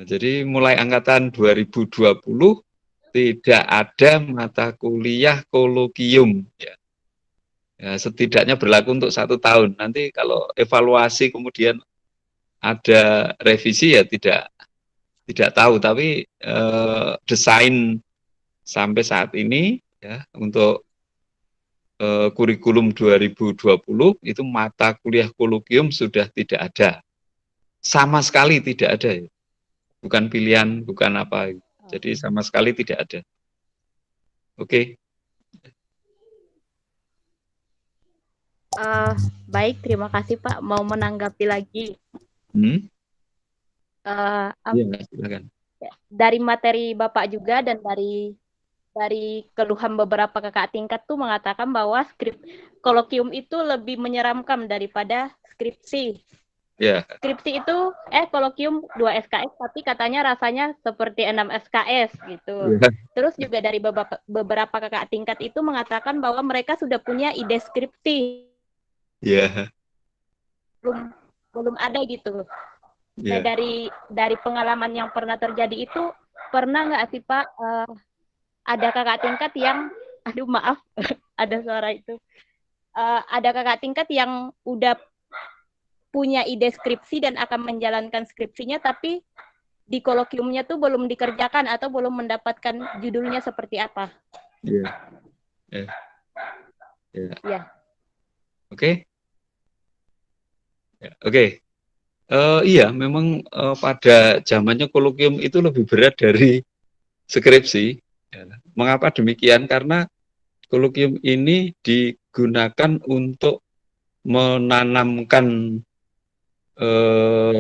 Jadi mulai angkatan 2020 tidak ada mata kuliah kolokium. Ya. Ya, setidaknya berlaku untuk 1 tahun. Nanti kalau evaluasi kemudian ada revisi ya tidak tahu. Tapi desain sampai saat ini ya untuk kurikulum 2020 itu mata kuliah kolokium sudah tidak ada. Sama sekali tidak ada. Ya. Bukan pilihan, bukan apa. Jadi sama sekali tidak ada. Oke. Baik, terima kasih Pak. Mau menanggapi lagi Iya, silakan. dari materi Bapak juga dan dari keluhan beberapa kakak tingkat tuh mengatakan bahwa kolokium itu lebih menyeramkan daripada skripsi. Ya. Skripsi itu kolokium 2 SKS tapi katanya rasanya seperti 6 SKS gitu. Ya. Terus juga dari beberapa kakak tingkat itu mengatakan bahwa mereka sudah punya ide skripsi. Ya. Belum ada gitu. Ya. Nah, dari pengalaman yang pernah terjadi itu, pernah nggak sih Pak ada kakak tingkat yang, aduh maaf, ada suara itu, ada kakak tingkat yang udah punya ide skripsi dan akan menjalankan skripsinya, tapi di kolokiumnya tuh belum dikerjakan atau belum mendapatkan judulnya seperti apa? Iya. Ya. Ya. Ya. Oke. Ya. Oke. Iya, memang pada zamannya kolokium itu lebih berat dari skripsi. Ya. Mengapa demikian? Karena kolokium ini digunakan untuk menanamkan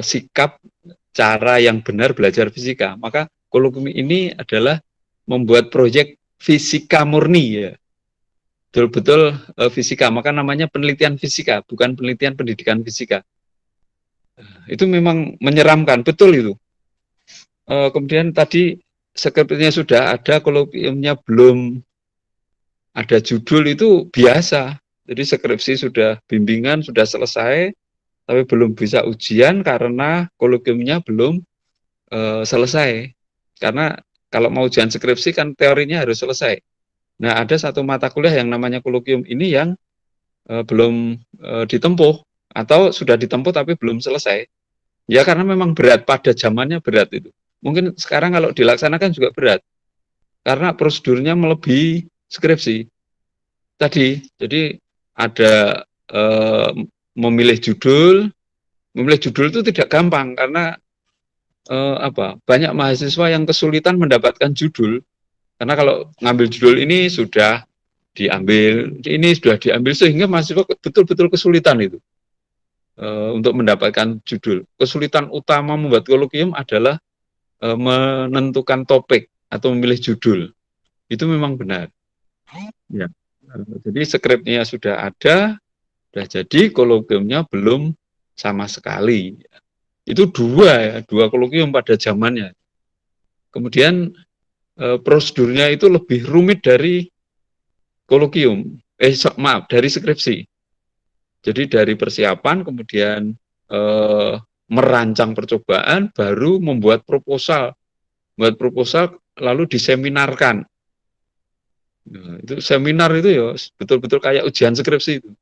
sikap cara yang benar belajar fisika. Maka kolokium ini adalah membuat proyek fisika murni ya. Betul-betul fisika. Maka namanya penelitian fisika, bukan penelitian pendidikan fisika. Itu memang menyeramkan, betul itu. Kemudian tadi skripsinya sudah ada, kolokiumnya belum ada judul, itu biasa. Jadi skripsi sudah bimbingan, sudah selesai, tapi belum bisa ujian karena kolokiumnya belum selesai. Karena kalau mau ujian skripsi kan teorinya harus selesai. Nah, ada satu mata kuliah yang namanya kolokium ini yang belum ditempuh atau sudah ditempuh tapi belum selesai. Ya karena memang berat, pada zamannya berat itu. Mungkin sekarang kalau dilaksanakan juga berat. Karena prosedurnya melebihi skripsi tadi. Jadi ada memilih judul itu tidak gampang karena banyak mahasiswa yang kesulitan mendapatkan judul. Karena kalau ngambil judul ini sudah diambil sehingga mahasiswa betul-betul kesulitan itu untuk mendapatkan judul. Kesulitan utama membuat kolokium adalah menentukan topik atau memilih judul. Itu memang benar. Ya. Jadi skripnya sudah ada, sudah jadi, kolokiumnya belum sama sekali. Itu dua kolokium pada zamannya. Kemudian prosedurnya itu lebih rumit dari kolokium, dari skripsi. Jadi dari persiapan, kemudian merancang percobaan, baru membuat proposal. Membuat proposal lalu diseminarkan. Nah, itu seminar itu ya betul-betul kayak ujian skripsi itu.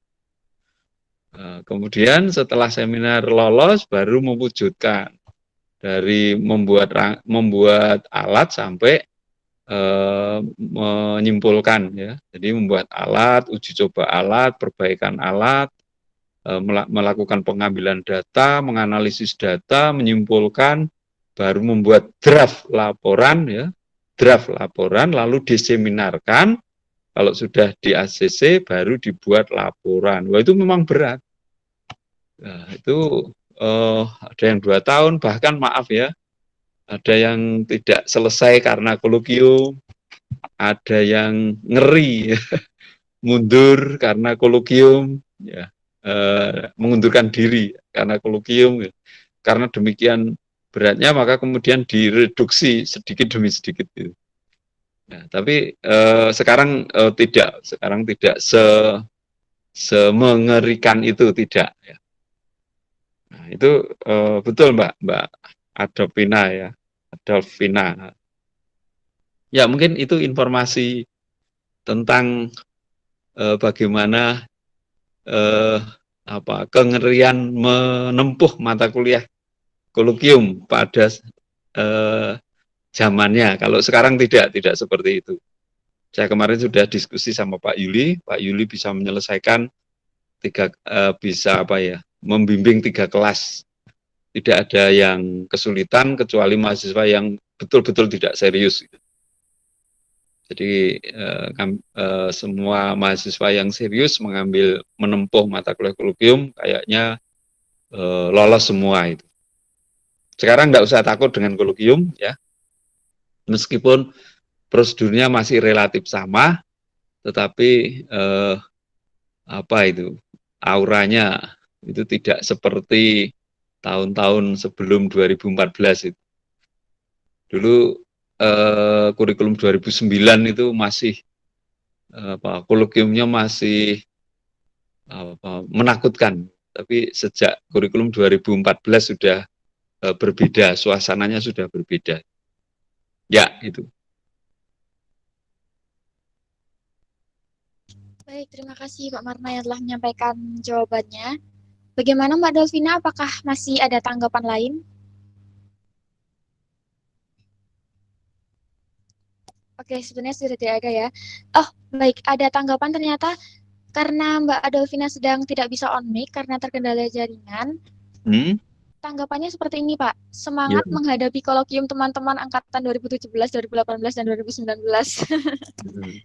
Nah, kemudian setelah seminar lolos, baru mewujudkan. Dari membuat alat sampai menyimpulkan ya. Jadi membuat alat, uji coba alat, perbaikan alat, melakukan pengambilan data, menganalisis data, menyimpulkan, baru membuat draft laporan ya. Draft laporan lalu diseminarkan. Kalau sudah di ACC baru dibuat laporan. Wah, itu memang berat. Nah, itu ada yang 2 tahun, bahkan maaf ya, ada yang tidak selesai karena kolokium, ada yang ngeri mundur karena kolokium, ya, mengundurkan diri karena kolokium. Ya. Karena demikian beratnya, maka kemudian direduksi sedikit demi sedikit. Gitu. Nah, tapi sekarang tidak semengerikan itu, tidak. Ya. Nah, itu betul Mbak Adolfina ya, Adolfina. Ya mungkin itu informasi tentang bagaimana kengerian menempuh mata kuliah kolokium pada zamannya. Kalau sekarang tidak seperti itu. Saya kemarin sudah diskusi sama Pak Yuli bisa menyelesaikan membimbing 3 kelas. Tidak ada yang kesulitan kecuali mahasiswa yang betul-betul tidak serius. Jadi semua mahasiswa yang serius menempuh mata kuliah kolokium kayaknya lolos semua itu. Sekarang nggak usah takut dengan kolokium ya, meskipun prosedurnya masih relatif sama, tetapi auranya itu tidak seperti tahun-tahun sebelum 2014 itu. Dulu kurikulum 2009 itu masih kolokiumnya masih menakutkan, tapi sejak kurikulum 2014 sudah berbeda, suasananya sudah berbeda. Ya, itu. Baik, terima kasih Pak Marna yang telah menyampaikan jawabannya. Bagaimana Mbak Delvina, apakah masih ada tanggapan lain? Oke, sebenarnya sudah tidak ada ya. Oh, baik, ada tanggapan ternyata karena Mbak Adolfina sedang tidak bisa on mic karena terkendala jaringan. Tanggapannya seperti ini, Pak. Semangat menghadapi kolokium teman-teman angkatan 2017, 2018, dan 2019.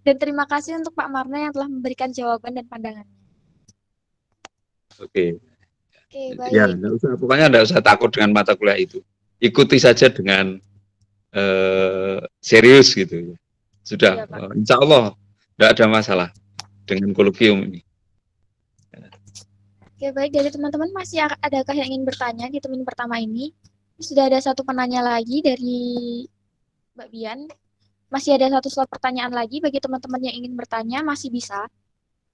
Dan terima kasih untuk Pak Marna yang telah memberikan jawaban dan pandangannya. Oke, baik. Ya, pokoknya enggak usah takut dengan mata kuliah itu. Ikuti saja dengan serius gitu. Sudah, ya, insya Allah enggak ada masalah dengan kolokium ini. Oke, baik. Dari teman-teman masih adakah yang ingin bertanya di termin pertama ini? Sudah ada satu penanya lagi dari Mbak Bian. Masih ada satu slot pertanyaan lagi bagi teman-teman yang ingin bertanya, masih bisa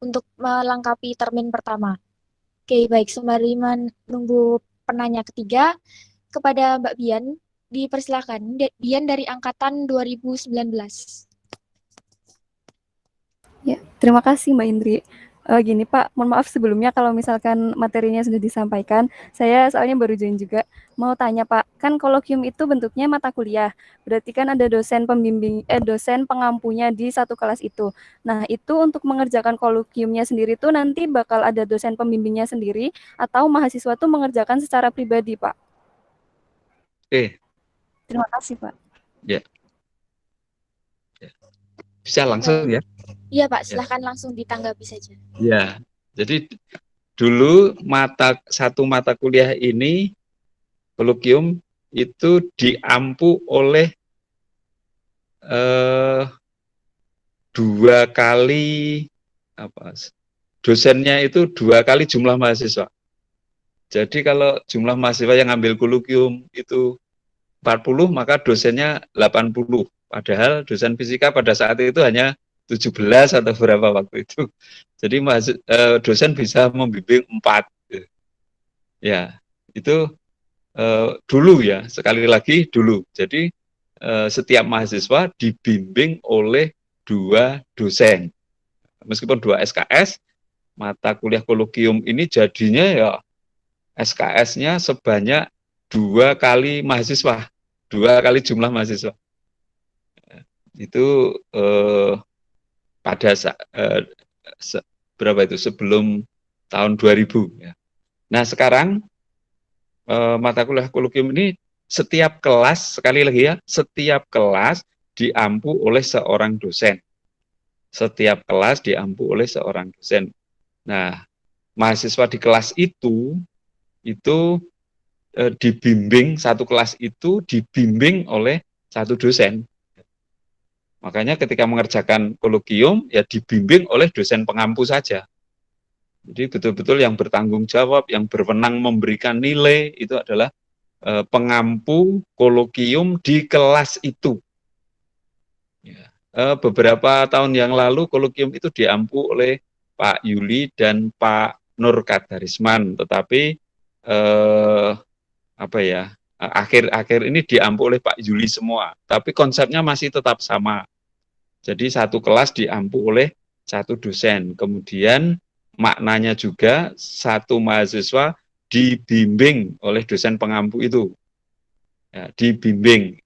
untuk melengkapi termin pertama. Oke, baik. Sembari menunggu penanya ketiga, kepada Mbak Bian, dipersilakan. Bian dari angkatan 2019. Ya, terima kasih Mbak Indri. Gini Pak, mohon maaf sebelumnya kalau misalkan materinya sudah disampaikan, saya soalnya baru join juga. Mau tanya Pak, kan kolokium itu bentuknya mata kuliah, berarti kan ada dosen dosen pengampunya di satu kelas itu. Nah, itu untuk mengerjakan kolokiumnya sendiri tuh nanti bakal ada dosen pembimbingnya sendiri atau mahasiswa tuh mengerjakan secara pribadi Pak? Oke. Terima kasih Pak. Ya. Bisa langsung ya? Iya Pak, silahkan langsung ditanggapi saja. Ya, jadi dulu satu mata kuliah ini, kolokium, itu diampu oleh 2 kali, dosennya itu 2 kali jumlah mahasiswa. Jadi kalau jumlah mahasiswa yang ambil kolokium itu 40, maka dosennya 80. Padahal dosen fisika pada saat itu hanya 17 atau berapa waktu itu. Jadi dosen bisa membimbing 4. Ya, itu dulu ya, sekali lagi dulu. Jadi setiap mahasiswa dibimbing oleh 2 dosen. Meskipun 2 SKS, mata kuliah kolokium ini jadinya ya SKS-nya sebanyak 2 kali mahasiswa, 2 kali jumlah mahasiswa. Itu pada berapa itu, sebelum tahun 2000 ya. Nah, sekarang mata kuliah kolokium ini setiap kelas, sekali lagi ya, setiap kelas diampu oleh seorang dosen. Setiap kelas diampu oleh seorang dosen. Nah, mahasiswa di kelas itu dibimbing, satu kelas itu dibimbing oleh satu dosen. Makanya ketika mengerjakan kolokium, ya dibimbing oleh dosen pengampu saja. Jadi betul-betul yang bertanggung jawab, yang berwenang memberikan nilai, itu adalah pengampu kolokium di kelas itu. Ya. Beberapa tahun yang lalu, kolokium itu diampu oleh Pak Yuli dan Pak Nur Kadarisman, tetapi eh, apa ya, akhir-akhir ini diampu oleh Pak Yuli semua, tapi konsepnya masih tetap sama. Jadi satu kelas diampu oleh satu dosen, kemudian maknanya juga satu mahasiswa dibimbing oleh dosen pengampu itu, ya, dibimbing.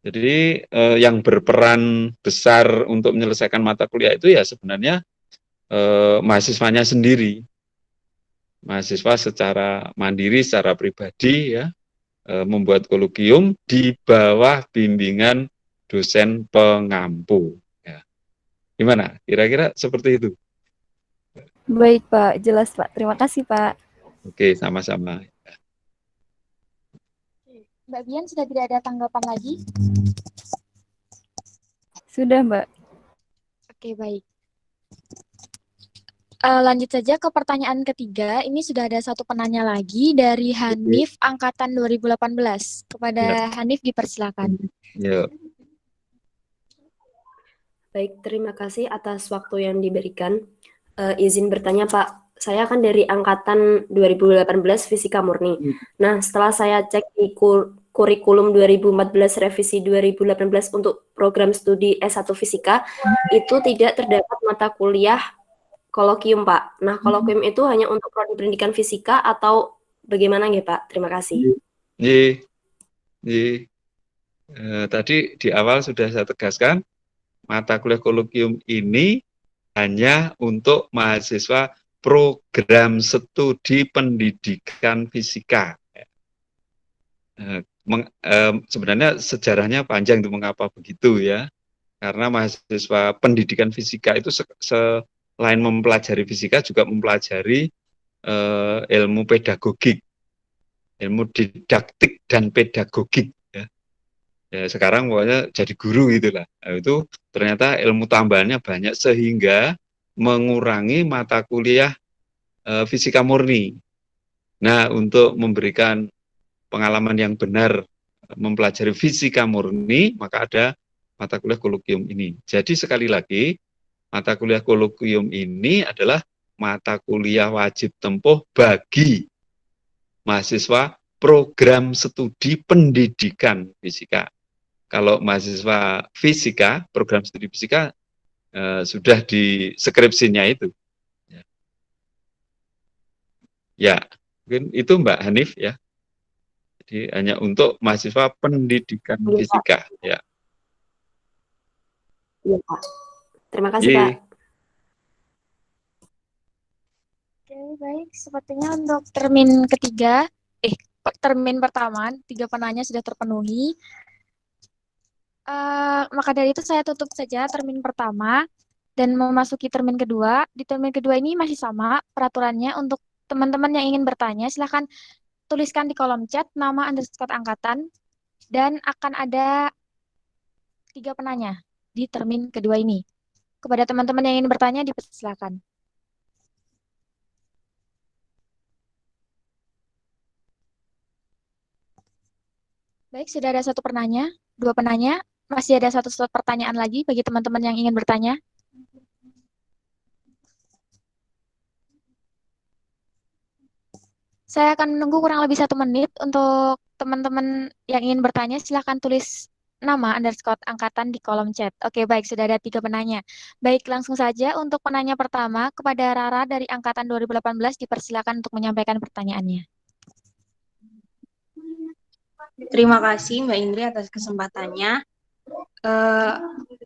Jadi yang berperan besar untuk menyelesaikan mata kuliah itu ya sebenarnya mahasiswanya sendiri, mahasiswa secara mandiri, secara pribadi ya, membuat kolokium di bawah bimbingan dosen pengampu. Ya. Gimana? Kira-kira seperti itu. Baik, Pak. Jelas, Pak. Terima kasih, Pak. Oke, sama-sama. Mbak Bian sudah tidak ada tanggapan lagi? Sudah, Mbak. Oke, baik. Lanjut saja ke pertanyaan ketiga. Ini sudah ada satu penanya lagi dari Hanif angkatan 2018. Kepada Hanif dipersilakan. Ya. Baik, terima kasih atas waktu yang diberikan. Izin bertanya, Pak. Saya kan dari angkatan 2018 Fisika Murni. Nah, setelah saya cek di kurikulum 2014 revisi 2018 untuk program studi S1 Fisika, itu tidak terdapat mata kuliah kolokium, Pak. Nah, kolokium itu hanya untuk prodi pendidikan fisika atau bagaimana nggih, Pak? Terima kasih. Tadi di awal sudah saya tegaskan, mata kuliah kolokium ini hanya untuk mahasiswa program studi pendidikan fisika. Sebenarnya sejarahnya panjang itu mengapa begitu ya, karena mahasiswa pendidikan fisika itu selain mempelajari fisika juga mempelajari ilmu pedagogik, ilmu didaktik dan pedagogik ya. Ya sekarang pokoknya jadi guru gitulah. Nah, itu ternyata ilmu tambahannya banyak sehingga mengurangi mata kuliah fisika murni. Nah, untuk memberikan pengalaman yang benar mempelajari fisika murni, maka ada mata kuliah kolokium ini. Jadi sekali lagi, mata kuliah kolokium ini adalah mata kuliah wajib tempuh bagi mahasiswa program studi pendidikan fisika. Kalau mahasiswa fisika, program studi fisika sudah di skripsinya itu. Ya, mungkin itu Mbak Hanif ya. Jadi hanya untuk mahasiswa pendidikan fisika. Ya. Iya, Pak. Terima kasih, Pak. Oke, baik. Sepertinya untuk termin pertama, 3 penanya sudah terpenuhi. Maka dari itu saya tutup saja termin pertama dan memasuki termin kedua. Di termin kedua ini masih sama peraturannya. Untuk teman-teman yang ingin bertanya, silahkan tuliskan di kolom chat nama underscore angkatan dan akan ada 3 penanya di termin kedua ini. Kepada teman-teman yang ingin bertanya, dipersilakan. Baik, sudah ada 1 penanya, 2 penanya. Masih ada 1 slot pertanyaan lagi bagi teman-teman yang ingin bertanya. Saya akan menunggu kurang lebih 1 menit untuk teman-teman yang ingin bertanya. Silahkan tulis nama underscore angkatan di kolom chat. Oke, baik. Sudah ada 3 penanya. Baik, langsung saja untuk penanya pertama kepada Rara dari angkatan 2018. Dipersilakan untuk menyampaikan pertanyaannya. Terima kasih Mbak Indri atas kesempatannya.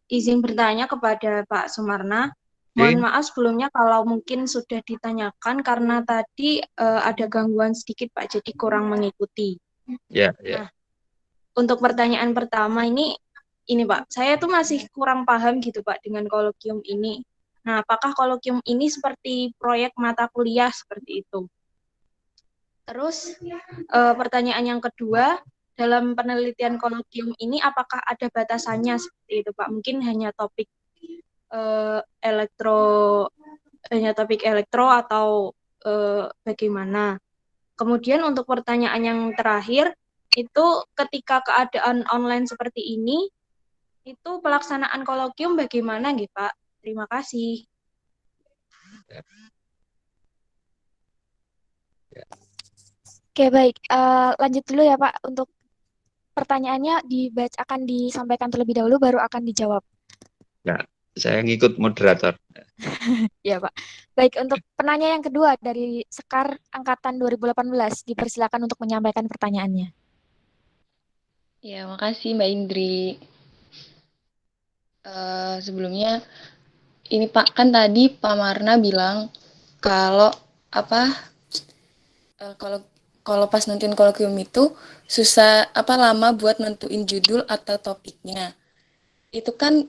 Izin bertanya kepada Pak Sumarna. Mohon maaf sebelumnya kalau mungkin sudah ditanyakan karena tadi ada gangguan sedikit Pak, jadi kurang mengikuti. Ya. Nah, untuk pertanyaan pertama ini Pak, saya tuh masih kurang paham gitu Pak dengan kolokium ini. Nah, apakah kolokium ini seperti proyek mata kuliah seperti itu? Terus pertanyaan yang kedua, dalam penelitian kolokium ini apakah ada batasannya seperti itu Pak? Mungkin hanya topik elektro atau bagaimana? Kemudian untuk pertanyaan yang terakhir, itu ketika keadaan online seperti ini, itu pelaksanaan kolokium bagaimana nggih Pak? Terima kasih. Oke, baik. Lanjut dulu ya, Pak. Untuk pertanyaannya akan disampaikan terlebih dahulu, baru akan dijawab. Ya, saya ngikut moderator. Ya, Pak. Baik, untuk penanya yang kedua dari Sekar Angkatan 2018, dipersilakan untuk menyampaikan pertanyaannya. Ya, makasih Mbak Indri. Sebelumnya, ini Pak, kan tadi Pak Marna bilang kalau kalau pas nentuin kolokium itu susah lama buat nentuin judul atau topiknya. Itu kan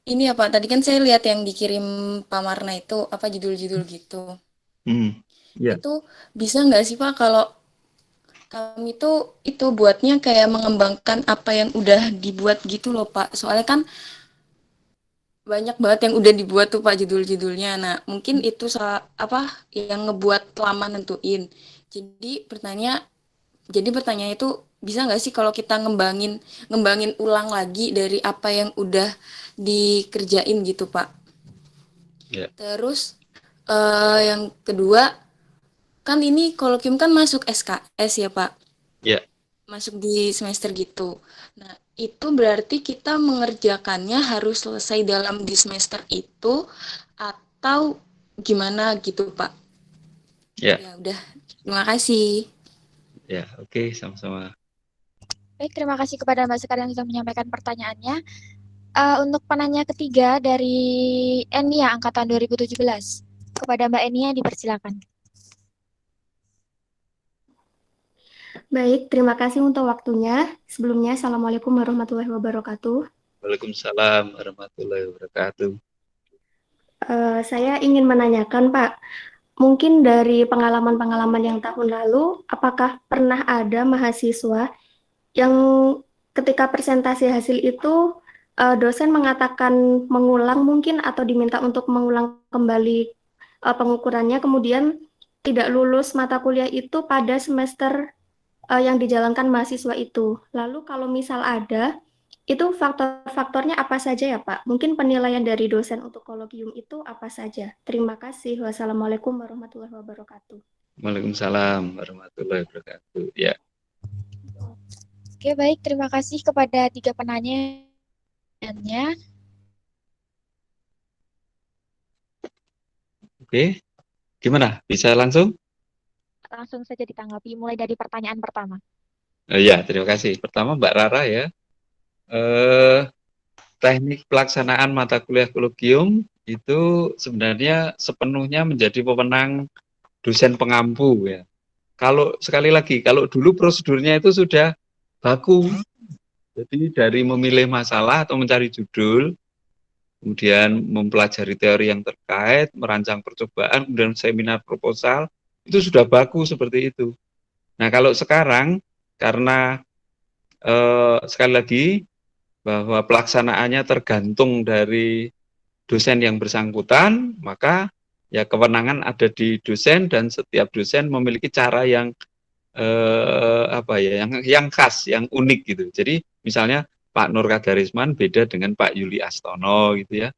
ini ya Pak, tadi kan saya lihat yang dikirim Pak Marna itu judul-judul gitu. Ya. Itu bisa nggak sih Pak kalau kami itu buatnya kayak mengembangkan apa yang udah dibuat gitu loh Pak. Soalnya kan banyak banget yang udah dibuat tuh Pak judul-judulnya. Nah, mungkin itu yang ngebuat lama nentuin. Jadi pertanyaan itu bisa nggak sih kalau kita ngembangin ulang lagi dari apa yang udah dikerjain gitu Pak. Ya. Terus yang kedua, kan ini kolokium kan masuk SKS ya Pak. Ya. Masuk di semester gitu. Nah, itu berarti kita mengerjakannya harus selesai dalam di semester itu atau gimana gitu Pak? Ya. Ya udah, terima kasih. Ya, oke, sama-sama. Baik, terima kasih kepada Mbak Sekar yang sudah menyampaikan pertanyaannya. Untuk penanya ketiga dari Enia Angkatan 2017. Kepada Mbak Enia dipersilakan. Baik, terima kasih untuk waktunya. Sebelumnya, Assalamualaikum warahmatullahi wabarakatuh. Waalaikumsalam warahmatullahi wabarakatuh. Saya ingin menanyakan, Pak, mungkin dari pengalaman-pengalaman yang tahun lalu, apakah pernah ada mahasiswa yang ketika presentasi hasil itu dosen mengatakan mengulang mungkin atau diminta untuk mengulang kembali pengukurannya, kemudian tidak lulus mata kuliah itu pada semester yang dijalankan mahasiswa itu. Lalu kalau misal ada, itu faktor-faktornya apa saja ya Pak? Mungkin penilaian dari dosen untuk kolokium itu apa saja? Terima kasih. Wassalamualaikum warahmatullahi wabarakatuh. Waalaikumsalam warahmatullahi wabarakatuh. Ya. Oke, baik. Terima kasih kepada tiga penanya. Oke, gimana? Bisa langsung? Langsung saja ditanggapi, mulai dari pertanyaan pertama. Ya, terima kasih. Pertama Mbak Rara ya. Teknik pelaksanaan mata kuliah kolokium itu sebenarnya sepenuhnya menjadi wewenang dosen pengampu ya. Kalau sekali lagi, kalau dulu prosedurnya itu sudah baku. Jadi dari memilih masalah atau mencari judul, kemudian mempelajari teori yang terkait, merancang percobaan, kemudian seminar proposal, itu sudah baku seperti itu. Nah kalau sekarang, karena sekali lagi, bahwa pelaksanaannya tergantung dari dosen yang bersangkutan, maka ya kewenangan ada di dosen dan setiap dosen memiliki cara yang yang khas, yang unik gitu. Jadi misalnya Pak Nur Kadarisman beda dengan Pak Yuli Astono gitu ya.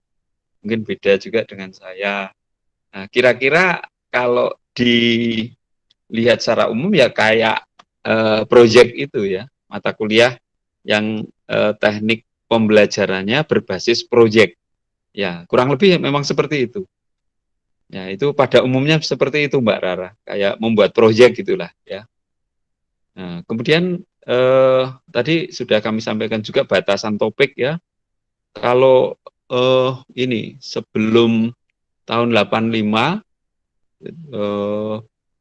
Mungkin beda juga dengan saya. Nah, kira-kira kalau dilihat secara umum ya kayak proyek itu ya, mata kuliah yang teknik pembelajarannya berbasis proyek. Ya, kurang lebih memang seperti itu. Ya, itu pada umumnya seperti itu Mbak Rara, kayak membuat proyek gitulah ya. Nah, kemudian tadi sudah kami sampaikan juga batasan topik ya. Kalau ini sebelum tahun 85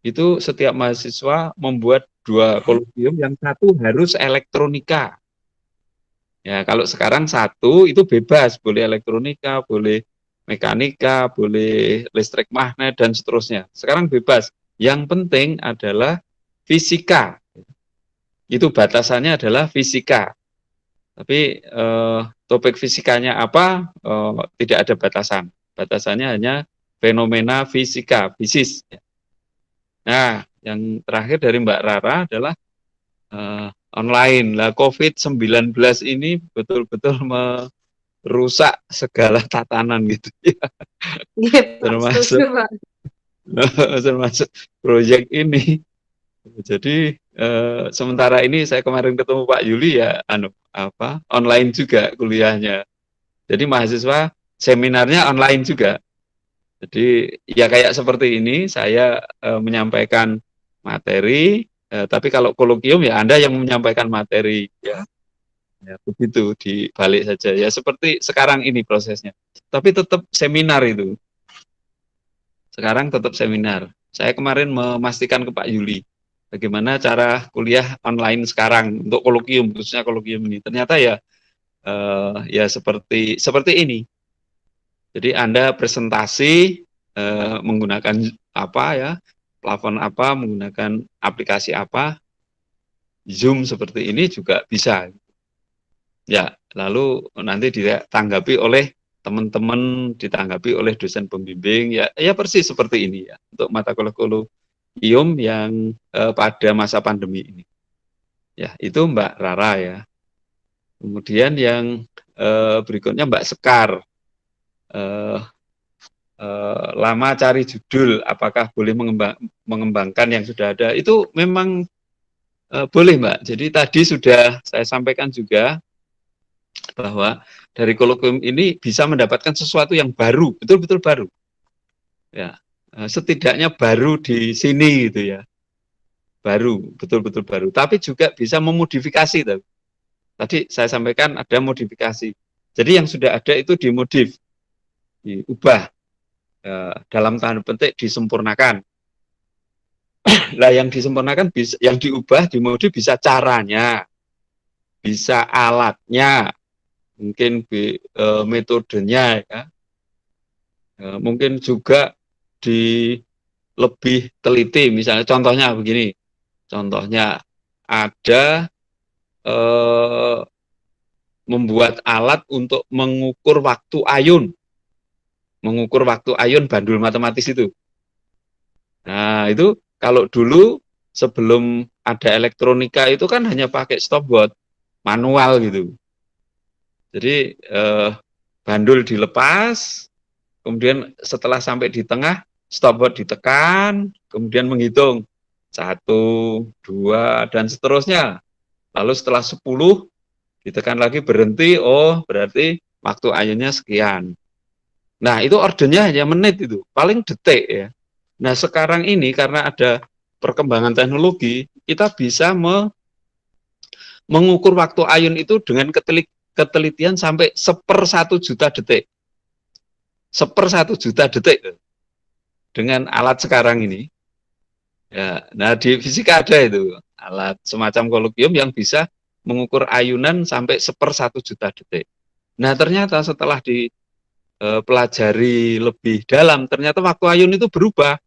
itu setiap mahasiswa membuat 2 kolokium, yang satu harus elektronika. Ya, kalau sekarang satu itu bebas, boleh elektronika, boleh mekanika, boleh listrik magnet dan seterusnya. Sekarang bebas. Yang penting adalah fisika. Itu batasannya adalah fisika. Tapi topik fisikanya apa? Tidak ada batasan. Batasannya hanya fenomena fisika, fisis. Nah, yang terakhir dari Mbak Rara adalah online. Lah COVID-19 ini betul-betul merusak segala tatanan gitu ya. Iya, Pak. Termasuk Setuju, Pak. termasuk proyek ini. Jadi sementara ini saya kemarin ketemu Pak Yuli ya online juga kuliahnya. Jadi mahasiswa seminarnya online juga. Jadi ya kayak seperti ini saya menyampaikan materi, tapi kalau kolokium ya Anda yang menyampaikan materi ya. Ya begitu dibalik saja ya seperti sekarang ini prosesnya. Tapi tetap seminar itu. Sekarang tetap seminar. Saya kemarin memastikan ke Pak Yuli bagaimana cara kuliah online sekarang untuk kolokium, khususnya kolokium ini. Ternyata ya ya seperti ini. Jadi Anda presentasi menggunakan apa ya, plafon apa, menggunakan aplikasi apa, Zoom seperti ini juga bisa. Ya, lalu nanti ditanggapi oleh teman-teman, ditanggapi oleh dosen pembimbing, ya persis seperti ini ya, untuk mata kolokium yang pada masa pandemi ini. Ya, itu Mbak Rara ya. Kemudian yang berikutnya Mbak Sekar, lama cari judul, apakah boleh mengembangkan yang sudah ada? Itu memang boleh Mbak. Jadi tadi sudah saya sampaikan juga bahwa dari kolokium ini bisa mendapatkan sesuatu yang baru, betul-betul baru. Ya, setidaknya baru di sini gitu ya. Baru, betul-betul baru. Tapi juga bisa memodifikasi. Tadi saya sampaikan ada modifikasi. Jadi yang sudah ada itu dimodif, diubah, dalam tanda petik disempurnakan. Nah, yang disempurnakan bisa, yang diubah, dimodif bisa caranya, bisa alatnya, mungkin metodenya ya. Mungkin juga lebih teliti, misalnya contohnya begini. Contohnya ada membuat alat untuk mengukur waktu ayun. Mengukur waktu ayun bandul matematis itu. Nah, itu kalau dulu sebelum ada elektronika itu kan hanya pakai stopwatch manual gitu. Jadi bandul dilepas, kemudian setelah sampai di tengah stopwatch ditekan, kemudian menghitung 1, 2 dan seterusnya. Lalu setelah 10 ditekan lagi berhenti, oh berarti waktu ayunnya sekian. Nah, itu ordernya hanya menit itu, paling detik ya. Nah, sekarang ini karena ada perkembangan teknologi, kita bisa mengukur waktu ayun itu dengan ketelitian sampai 1/1 juta detik. 1/1 juta detik dengan alat sekarang ini. Ya, nah di fisika ada itu alat semacam kolokium yang bisa mengukur ayunan sampai 1/1 juta detik. Nah, ternyata setelah dipelajari lebih dalam, ternyata waktu ayun itu berubah.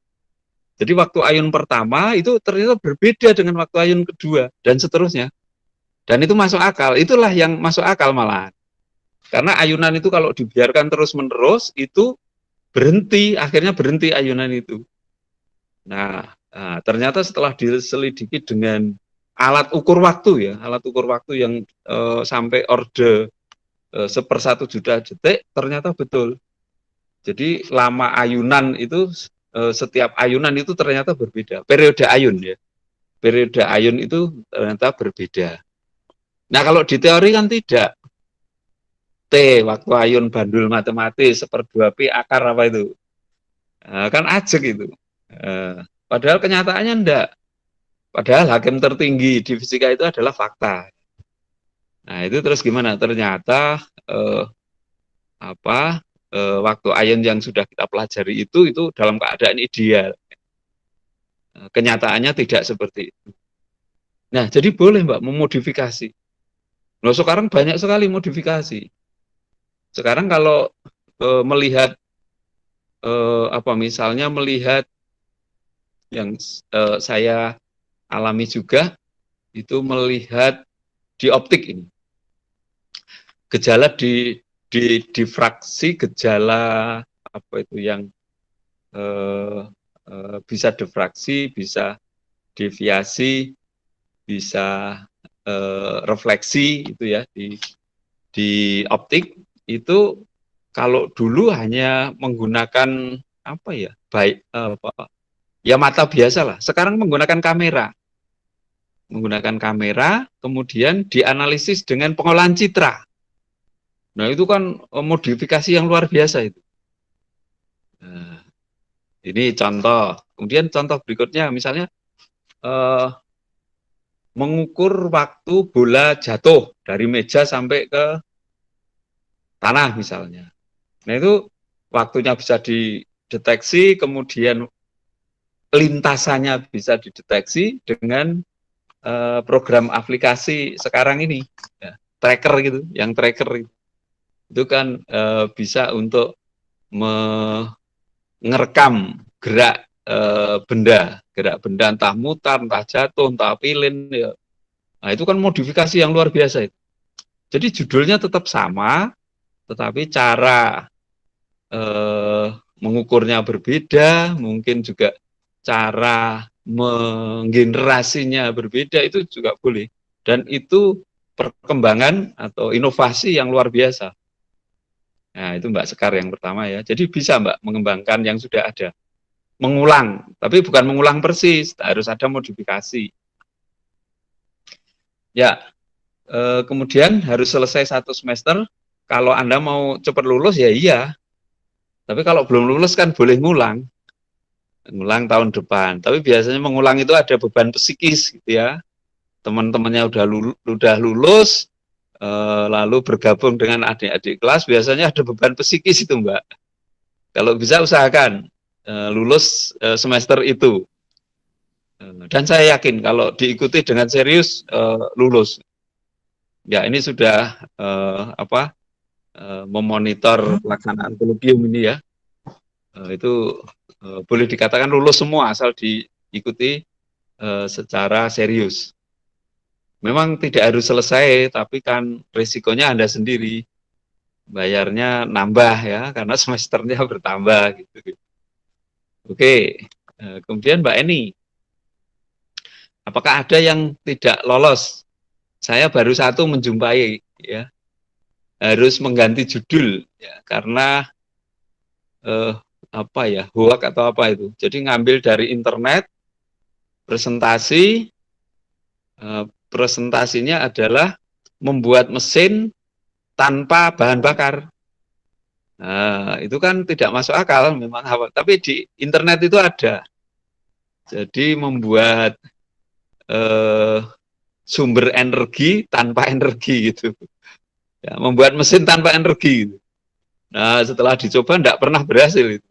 Jadi waktu ayun pertama itu ternyata berbeda dengan waktu ayun kedua dan seterusnya. Dan itu masuk akal. Itulah yang masuk akal malahan. Karena ayunan itu kalau dibiarkan terus-menerus itu berhenti, akhirnya berhenti ayunan itu. Nah, ternyata setelah diselidiki dengan alat ukur waktu ya, alat ukur waktu yang sampai orde 1/1 juta detik, ternyata betul. Jadi lama ayunan itu setiap ayunan itu ternyata berbeda. Periode ayun ya. Periode ayun itu ternyata berbeda. Nah, kalau di teori kan tidak. T, waktu ayun bandul matematis, 1/2P akar apa itu. Kan ajek itu. Padahal kenyataannya enggak. Padahal hakim tertinggi di fisika itu adalah fakta. Nah, itu terus gimana? Ternyata waktu ayun yang sudah kita pelajari itu dalam keadaan ideal. Kenyataannya tidak seperti itu. Nah, jadi boleh Mbak memodifikasi. Loh, sekarang banyak sekali modifikasi. Sekarang kalau melihat misalnya melihat yang saya alami juga itu melihat di optik ini. Gejala di difraksi, gejala apa itu yang bisa difraksi, bisa deviasi, bisa refleksi itu ya di optik itu kalau dulu hanya menggunakan ya mata biasa lah. Sekarang menggunakan kamera. menggunakan kamera, kemudian dianalisis dengan pengolahan citra. Nah, itu kan modifikasi yang luar biasa itu. Nah, ini contoh. Kemudian contoh berikutnya, misalnya mengukur waktu bola jatuh dari meja sampai ke tanah misalnya. Nah, itu waktunya bisa dideteksi, kemudian lintasannya bisa dideteksi dengan program aplikasi sekarang ini, ya, tracker gitu, yang tracker itu kan bisa untuk ngerekam gerak benda entah mutar, entah jatuh, entah pilin, ya. Nah, itu kan modifikasi yang luar biasa itu. Jadi judulnya tetap sama, tetapi cara mengukurnya berbeda, mungkin juga cara menggenerasinya berbeda, itu juga boleh. Dan itu perkembangan atau inovasi yang luar biasa. Nah, itu Mbak Sekar yang pertama ya. Jadi bisa Mbak mengembangkan yang sudah ada. Mengulang, tapi bukan mengulang persis, harus ada modifikasi. Ya, kemudian harus selesai 1 semester. Kalau Anda mau cepat lulus ya iya. Tapi kalau belum lulus kan boleh ngulang tahun depan. Tapi biasanya mengulang itu ada beban psikis gitu ya. Teman-temannya udah lulus, lalu bergabung dengan adik-adik kelas, biasanya ada beban psikis itu Mbak. Kalau bisa usahakan lulus semester itu. Dan saya yakin kalau diikuti dengan serius lulus. Ya, ini sudah memonitor pelaksanaan kolokium ini ya. Itu boleh dikatakan lulus semua asal diikuti secara serius. Memang tidak harus selesai, tapi kan risikonya Anda sendiri. Bayarnya nambah ya, karena semesternya bertambah gitu. Oke, kemudian Mbak Eni, apakah ada yang tidak lolos? Saya baru 1 menjumpai ya, harus mengganti judul ya, karena hoax atau apa itu. Jadi ngambil dari internet, presentasi, presentasinya adalah membuat mesin tanpa bahan bakar. Nah, itu kan tidak masuk akal memang, tapi di internet itu ada. Jadi membuat sumber energi tanpa energi gitu. Ya, membuat mesin tanpa energi gitu. Nah, setelah dicoba tidak pernah berhasil itu.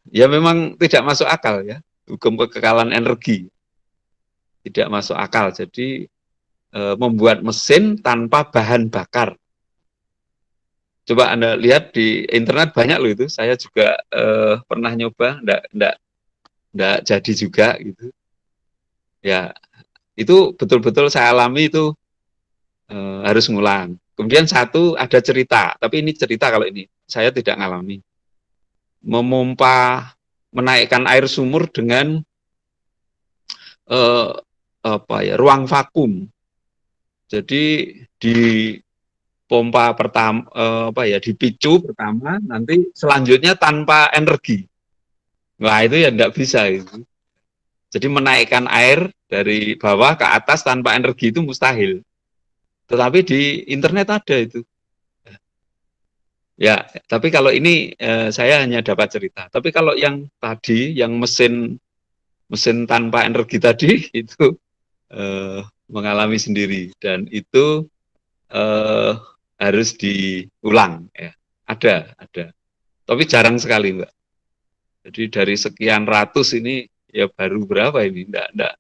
Ya memang tidak masuk akal ya, hukum kekekalan energi. Tidak masuk akal. Jadi membuat mesin tanpa bahan bakar. Coba Anda lihat di internet banyak loh itu. Saya juga pernah nyoba, enggak jadi juga gitu. Ya, itu betul-betul saya alami itu harus ngulang. Kemudian 1 ada cerita, tapi ini cerita kalau ini saya tidak ngalami. Menaikkan air sumur dengan ruang vakum. Jadi di pompa pertama dipicu pertama, nanti selanjutnya tanpa energi. Wah, itu ya enggak bisa itu. Jadi menaikkan air dari bawah ke atas tanpa energi itu mustahil. Tetapi di internet ada itu. Ya, tapi kalau ini saya hanya dapat cerita. Tapi kalau yang tadi, yang mesin tanpa energi tadi, itu mengalami sendiri. Dan itu harus diulang. Ya. Ada. Tapi jarang sekali, Mbak. Jadi dari sekian ratus ini, ya baru berapa ini? Enggak.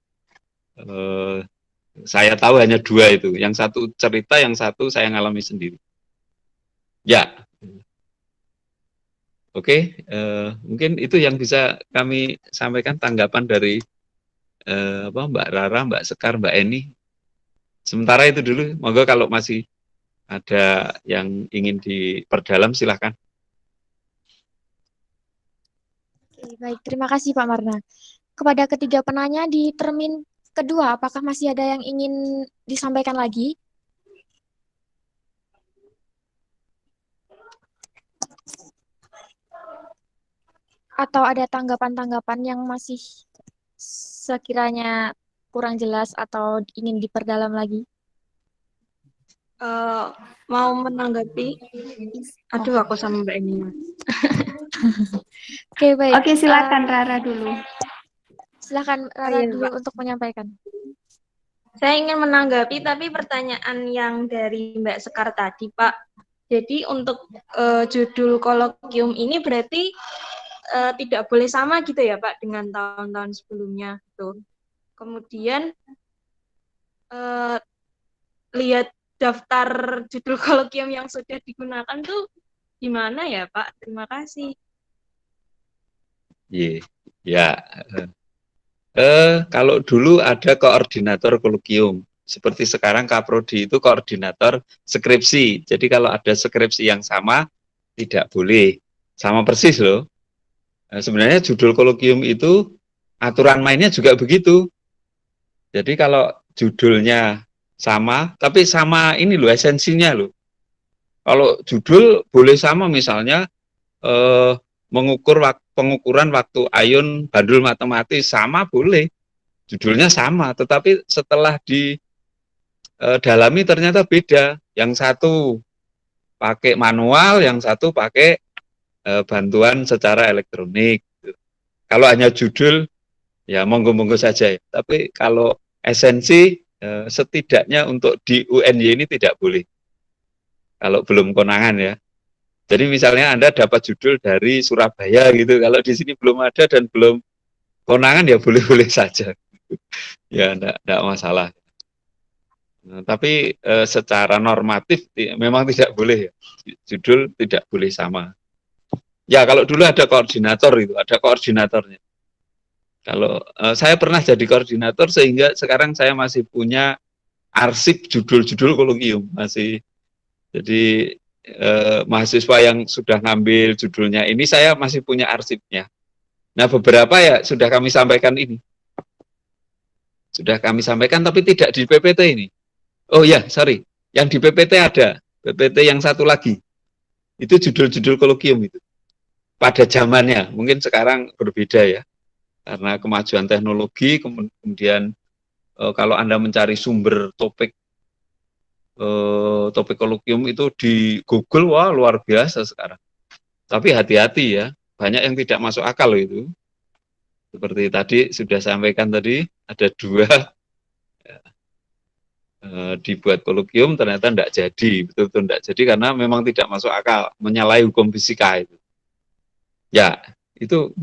Saya tahu hanya 2 itu. Yang 1 cerita, yang 1 saya ngalami sendiri. Ya. Oke, mungkin itu yang bisa kami sampaikan tanggapan dari Mbak Rara, Mbak Sekar, Mbak Eni. Sementara itu dulu, monggo kalau masih ada yang ingin diperdalam silahkan. Oke, baik, terima kasih Pak Marna. Kepada ketiga penanya di termin kedua, apakah masih ada yang ingin disampaikan lagi? Atau ada tanggapan-tanggapan yang masih sekiranya kurang jelas atau ingin diperdalam lagi? Mau menanggapi? Aduh, aku sama Mbak Eni. Oke, baik. Oke, silakan Rara dulu. Silakan Rara iya, dulu Pak. untuk menyampaikan. Saya ingin menanggapi, tapi pertanyaan yang dari Mbak Sekar tadi, Pak. Jadi untuk judul kolokium ini berarti tidak boleh sama gitu ya, Pak, dengan tahun-tahun sebelumnya. Gitu. Kemudian lihat daftar judul kolokium yang sudah digunakan tuh gimana ya, Pak? Terima kasih. Iya, ya. Kalau dulu ada koordinator kolokium, seperti sekarang Kaprodi itu koordinator skripsi. Jadi kalau ada skripsi yang sama, tidak boleh. Sama persis loh. Sebenarnya judul kolokium itu aturan mainnya juga begitu. Jadi kalau judulnya sama, tapi sama ini loh esensinya loh. Kalau judul boleh sama misalnya pengukuran waktu ayun bandul matematis sama boleh. Judulnya sama, tetapi setelah didalami ternyata beda. Yang satu pakai manual, yang satu pakai bantuan secara elektronik. Kalau hanya judul, ya monggo-monggo saja. Tapi kalau esensi, setidaknya untuk di UNY ini tidak boleh. Kalau belum konangan ya. Jadi misalnya Anda dapat judul dari Surabaya gitu, kalau di sini belum ada dan belum konangan ya boleh-boleh saja. Ya enggak masalah. Nah, tapi secara normatif memang tidak boleh ya. Judul tidak boleh sama. Ya kalau dulu ada koordinator itu, ada koordinatornya. Kalau saya pernah jadi koordinator sehingga sekarang saya masih punya arsip judul-judul kolokium masih. Jadi mahasiswa yang sudah ngambil judulnya ini saya masih punya arsipnya. Nah beberapa ya sudah kami sampaikan ini. Sudah kami sampaikan tapi tidak di PPT ini. Oh ya, sorry. Yang di PPT ada. PPT yang satu lagi. Itu judul-judul kolokium itu. Pada zamannya, mungkin sekarang berbeda ya. Karena kemajuan teknologi, kemudian kalau Anda mencari sumber topik kolokium itu di Google, wah luar biasa sekarang. Tapi hati-hati ya, banyak yang tidak masuk akal itu. Seperti tadi sudah sampaikan tadi, ada 2 dibuat kolokium ternyata tidak jadi, betul-betul tidak jadi karena memang tidak masuk akal, menyalahi hukum fisika itu. Ya, itu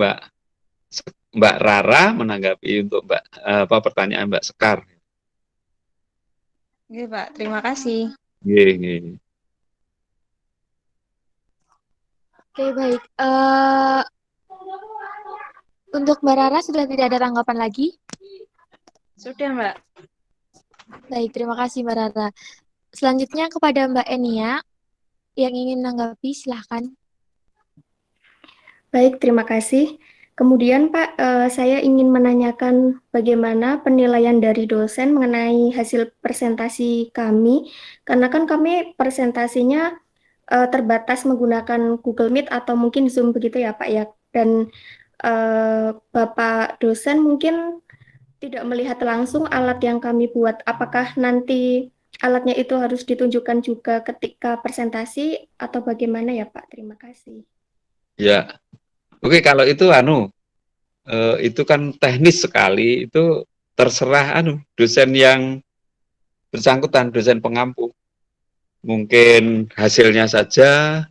Mbak Rara menanggapi untuk pertanyaan Mbak Sekar. Oke, Pak. Terima kasih. Oke. Oke, baik. Untuk Mbak Rara sudah tidak ada tanggapan lagi? Sudah, Mbak. Baik, terima kasih Mbak Rara. Selanjutnya kepada Mbak Enia yang ingin menanggapi, silahkan. Baik, terima kasih. Kemudian Pak, saya ingin menanyakan bagaimana penilaian dari dosen mengenai hasil presentasi kami, karena kan kami presentasinya terbatas menggunakan Google Meet atau mungkin Zoom begitu ya Pak ya. Dan Bapak dosen mungkin tidak melihat langsung alat yang kami buat. Apakah nanti alatnya itu harus ditunjukkan juga ketika presentasi atau bagaimana ya Pak? Terima kasih. Ya, oke kalau itu itu kan teknis sekali, itu terserah dosen yang bersangkutan, dosen pengampu. Mungkin hasilnya saja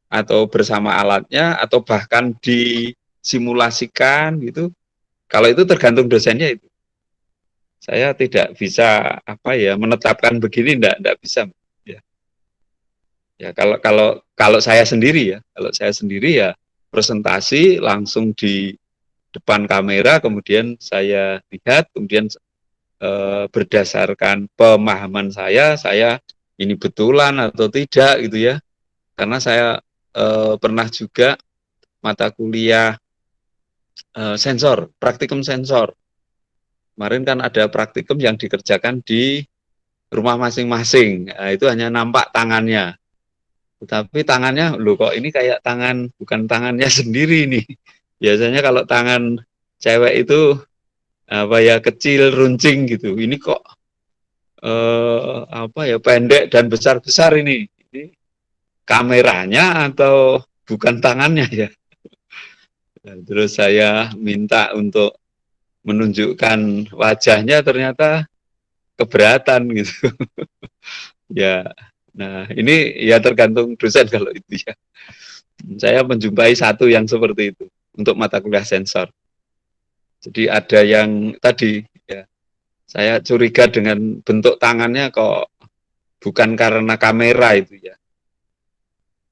atau bersama alatnya atau bahkan disimulasikan gitu. Kalau itu tergantung dosennya itu. Saya tidak bisa menetapkan begini, enggak bisa. Ya kalau saya sendiri ya presentasi langsung di depan kamera, kemudian saya lihat, kemudian berdasarkan pemahaman saya ini betulan atau tidak gitu ya. Karena saya pernah juga mata kuliah sensor, praktikum sensor. Kemarin kan ada praktikum yang dikerjakan di rumah masing-masing. Nah, itu hanya nampak tangannya. Tetapi tangannya, loh kok ini kayak bukan tangannya sendiri nih. Biasanya kalau tangan cewek itu apa ya, kecil, runcing gitu. Ini kok apa ya, pendek dan besar-besar ini. Ini kameranya atau bukan tangannya ya? Dan terus saya minta untuk menunjukkan wajahnya, ternyata keberatan gitu. Ya, nah ini ya tergantung dosen kalau itu ya. Saya menjumpai satu yang seperti itu untuk mata kuliah sensor. Jadi ada yang tadi ya, saya curiga dengan bentuk tangannya kok bukan karena kamera itu ya.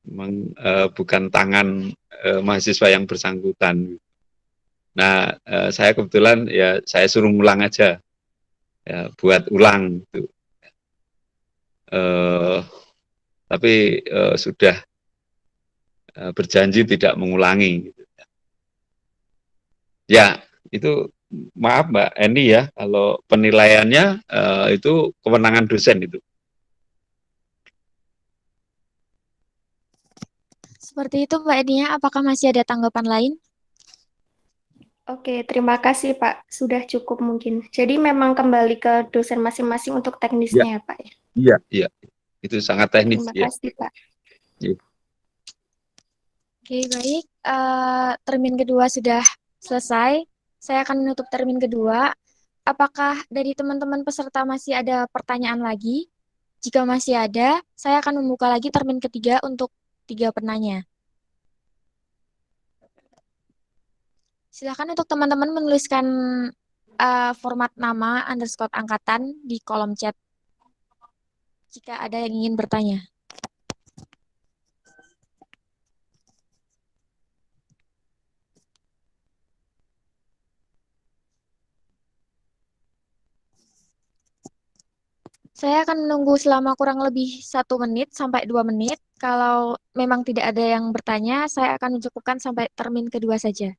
Memang bukan tangan mahasiswa yang bersangkutan. Nah, saya kebetulan ya saya suruh ulang aja, ya, buat ulang gitu. Tapi sudah berjanji tidak mengulangi. Gitu. Ya, itu maaf Mbak Eni ya, kalau penilaiannya itu kewenangan dosen itu. Seperti itu Mbak Enia, apakah masih ada tanggapan lain? Oke, terima kasih Pak. Sudah cukup mungkin. Jadi memang kembali ke dosen masing-masing untuk teknisnya ya Pak ya. Iya, iya. Itu sangat teknis Terima ya. kasih Pak. Ya. Oke, baik. Termin kedua sudah selesai. Saya akan menutup termin kedua. Apakah dari teman-teman peserta masih ada pertanyaan lagi? Jika masih ada, saya akan membuka lagi termin ketiga untuk 3 penanya. Silakan untuk teman-teman menuliskan format nama _ angkatan di kolom chat jika ada yang ingin bertanya. Saya akan menunggu selama kurang lebih 1 menit sampai 2 menit. Kalau memang tidak ada yang bertanya, saya akan mencukupkan sampai termin kedua saja.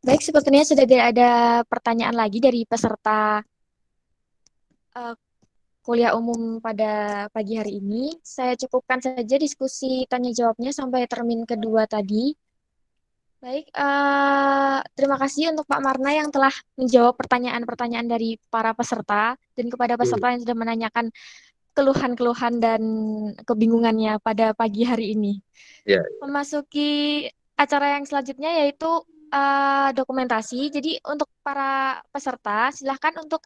Baik, sepertinya sudah tidak ada pertanyaan lagi dari peserta kuliah umum pada pagi hari ini. Saya cukupkan saja diskusi tanya jawabnya sampai termin kedua tadi. Baik, terima kasih untuk Pak Marna yang telah menjawab pertanyaan-pertanyaan dari para peserta dan kepada peserta yang sudah menanyakan keluhan-keluhan dan kebingungannya pada pagi hari ini. Ya. Memasuki acara yang selanjutnya yaitu dokumentasi. Jadi untuk para peserta silahkan untuk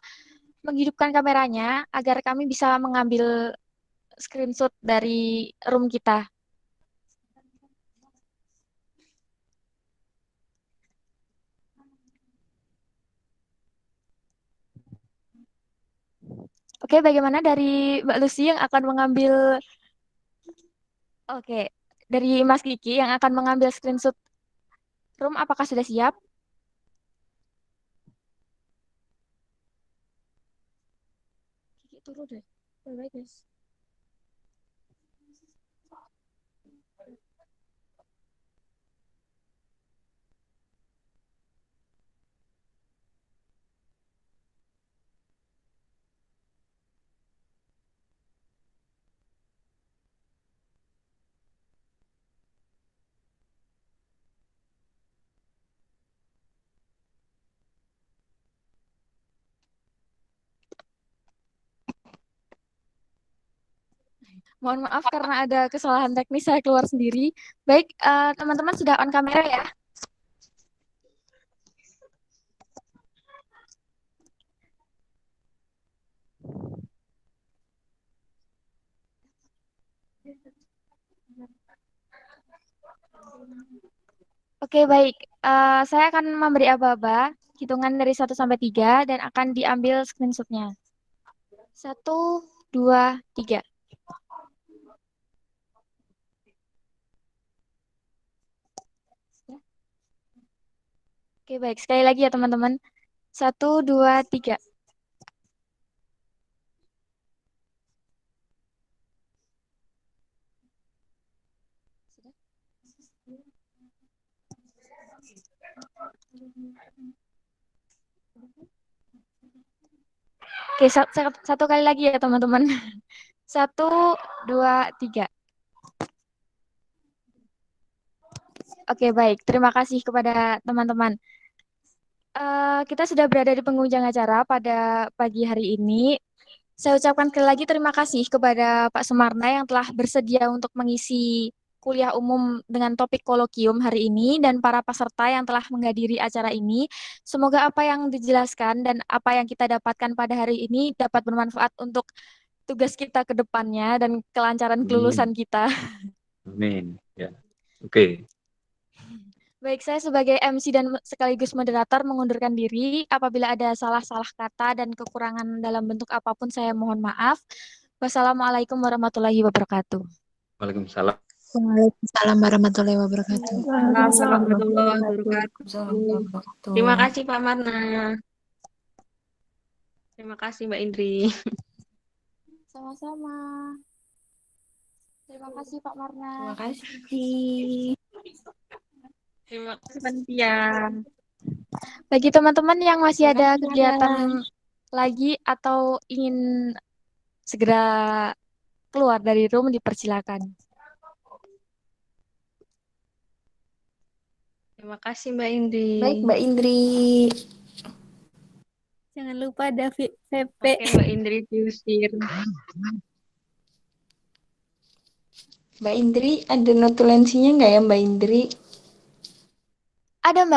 menghidupkan kameranya agar kami bisa mengambil screenshot dari room kita. Oke, bagaimana dari Mbak Lucy yang akan mengambil... Oke, dari Mas Kiki yang akan mengambil screenshot room, apakah sudah siap? Kiki turun deh. Baik, guys. Mohon maaf karena ada kesalahan teknis, saya keluar sendiri. Baik, teman-teman sudah on kamera ya? Oke, baik. Saya akan memberi aba-aba, hitungan dari 1 sampai 3, dan akan diambil screenshot-nya. 1, 2, 3. Oke, baik. Sekali lagi ya, teman-teman. 1, 2, 3. Oke, satu kali lagi ya, teman-teman. 1, 2, 3. Oke, baik. Terima kasih kepada teman-teman. Kita sudah berada di penghujung acara pada pagi hari ini. Saya ucapkan sekali lagi terima kasih kepada Pak Sumarna yang telah bersedia untuk mengisi kuliah umum dengan topik kolokium hari ini dan para peserta yang telah menghadiri acara ini. Semoga apa yang dijelaskan dan apa yang kita dapatkan pada hari ini dapat bermanfaat untuk tugas kita ke depannya dan kelancaran kelulusan kita. Amin. Ya. Oke. Baik, saya sebagai MC dan sekaligus moderator mengundurkan diri. Apabila ada salah-salah kata dan kekurangan dalam bentuk apapun, saya mohon maaf. Wassalamualaikum warahmatullahi wabarakatuh. Waalaikumsalam. Waalaikumsalam warahmatullahi wabarakatuh. Waalaikumsalam warahmatullahi wabarakatuh. Terima kasih Pak Marna. Terima kasih Mbak Indri. Sama-sama. Terima kasih Pak Marna. Terima kasih. Terima kasih panitia. Bagi teman-teman yang masih Terima ada kasih, kegiatan Nana. lagi atau ingin segera keluar dari room, dipersilakan. Terima kasih Mbak Indri. Baik, Mbak Indri. Jangan lupa ada VP. Oke, Mbak Indri diusir. Mbak Indri, ada notulensinya nggak ya Mbak Indri? Ada Mbak.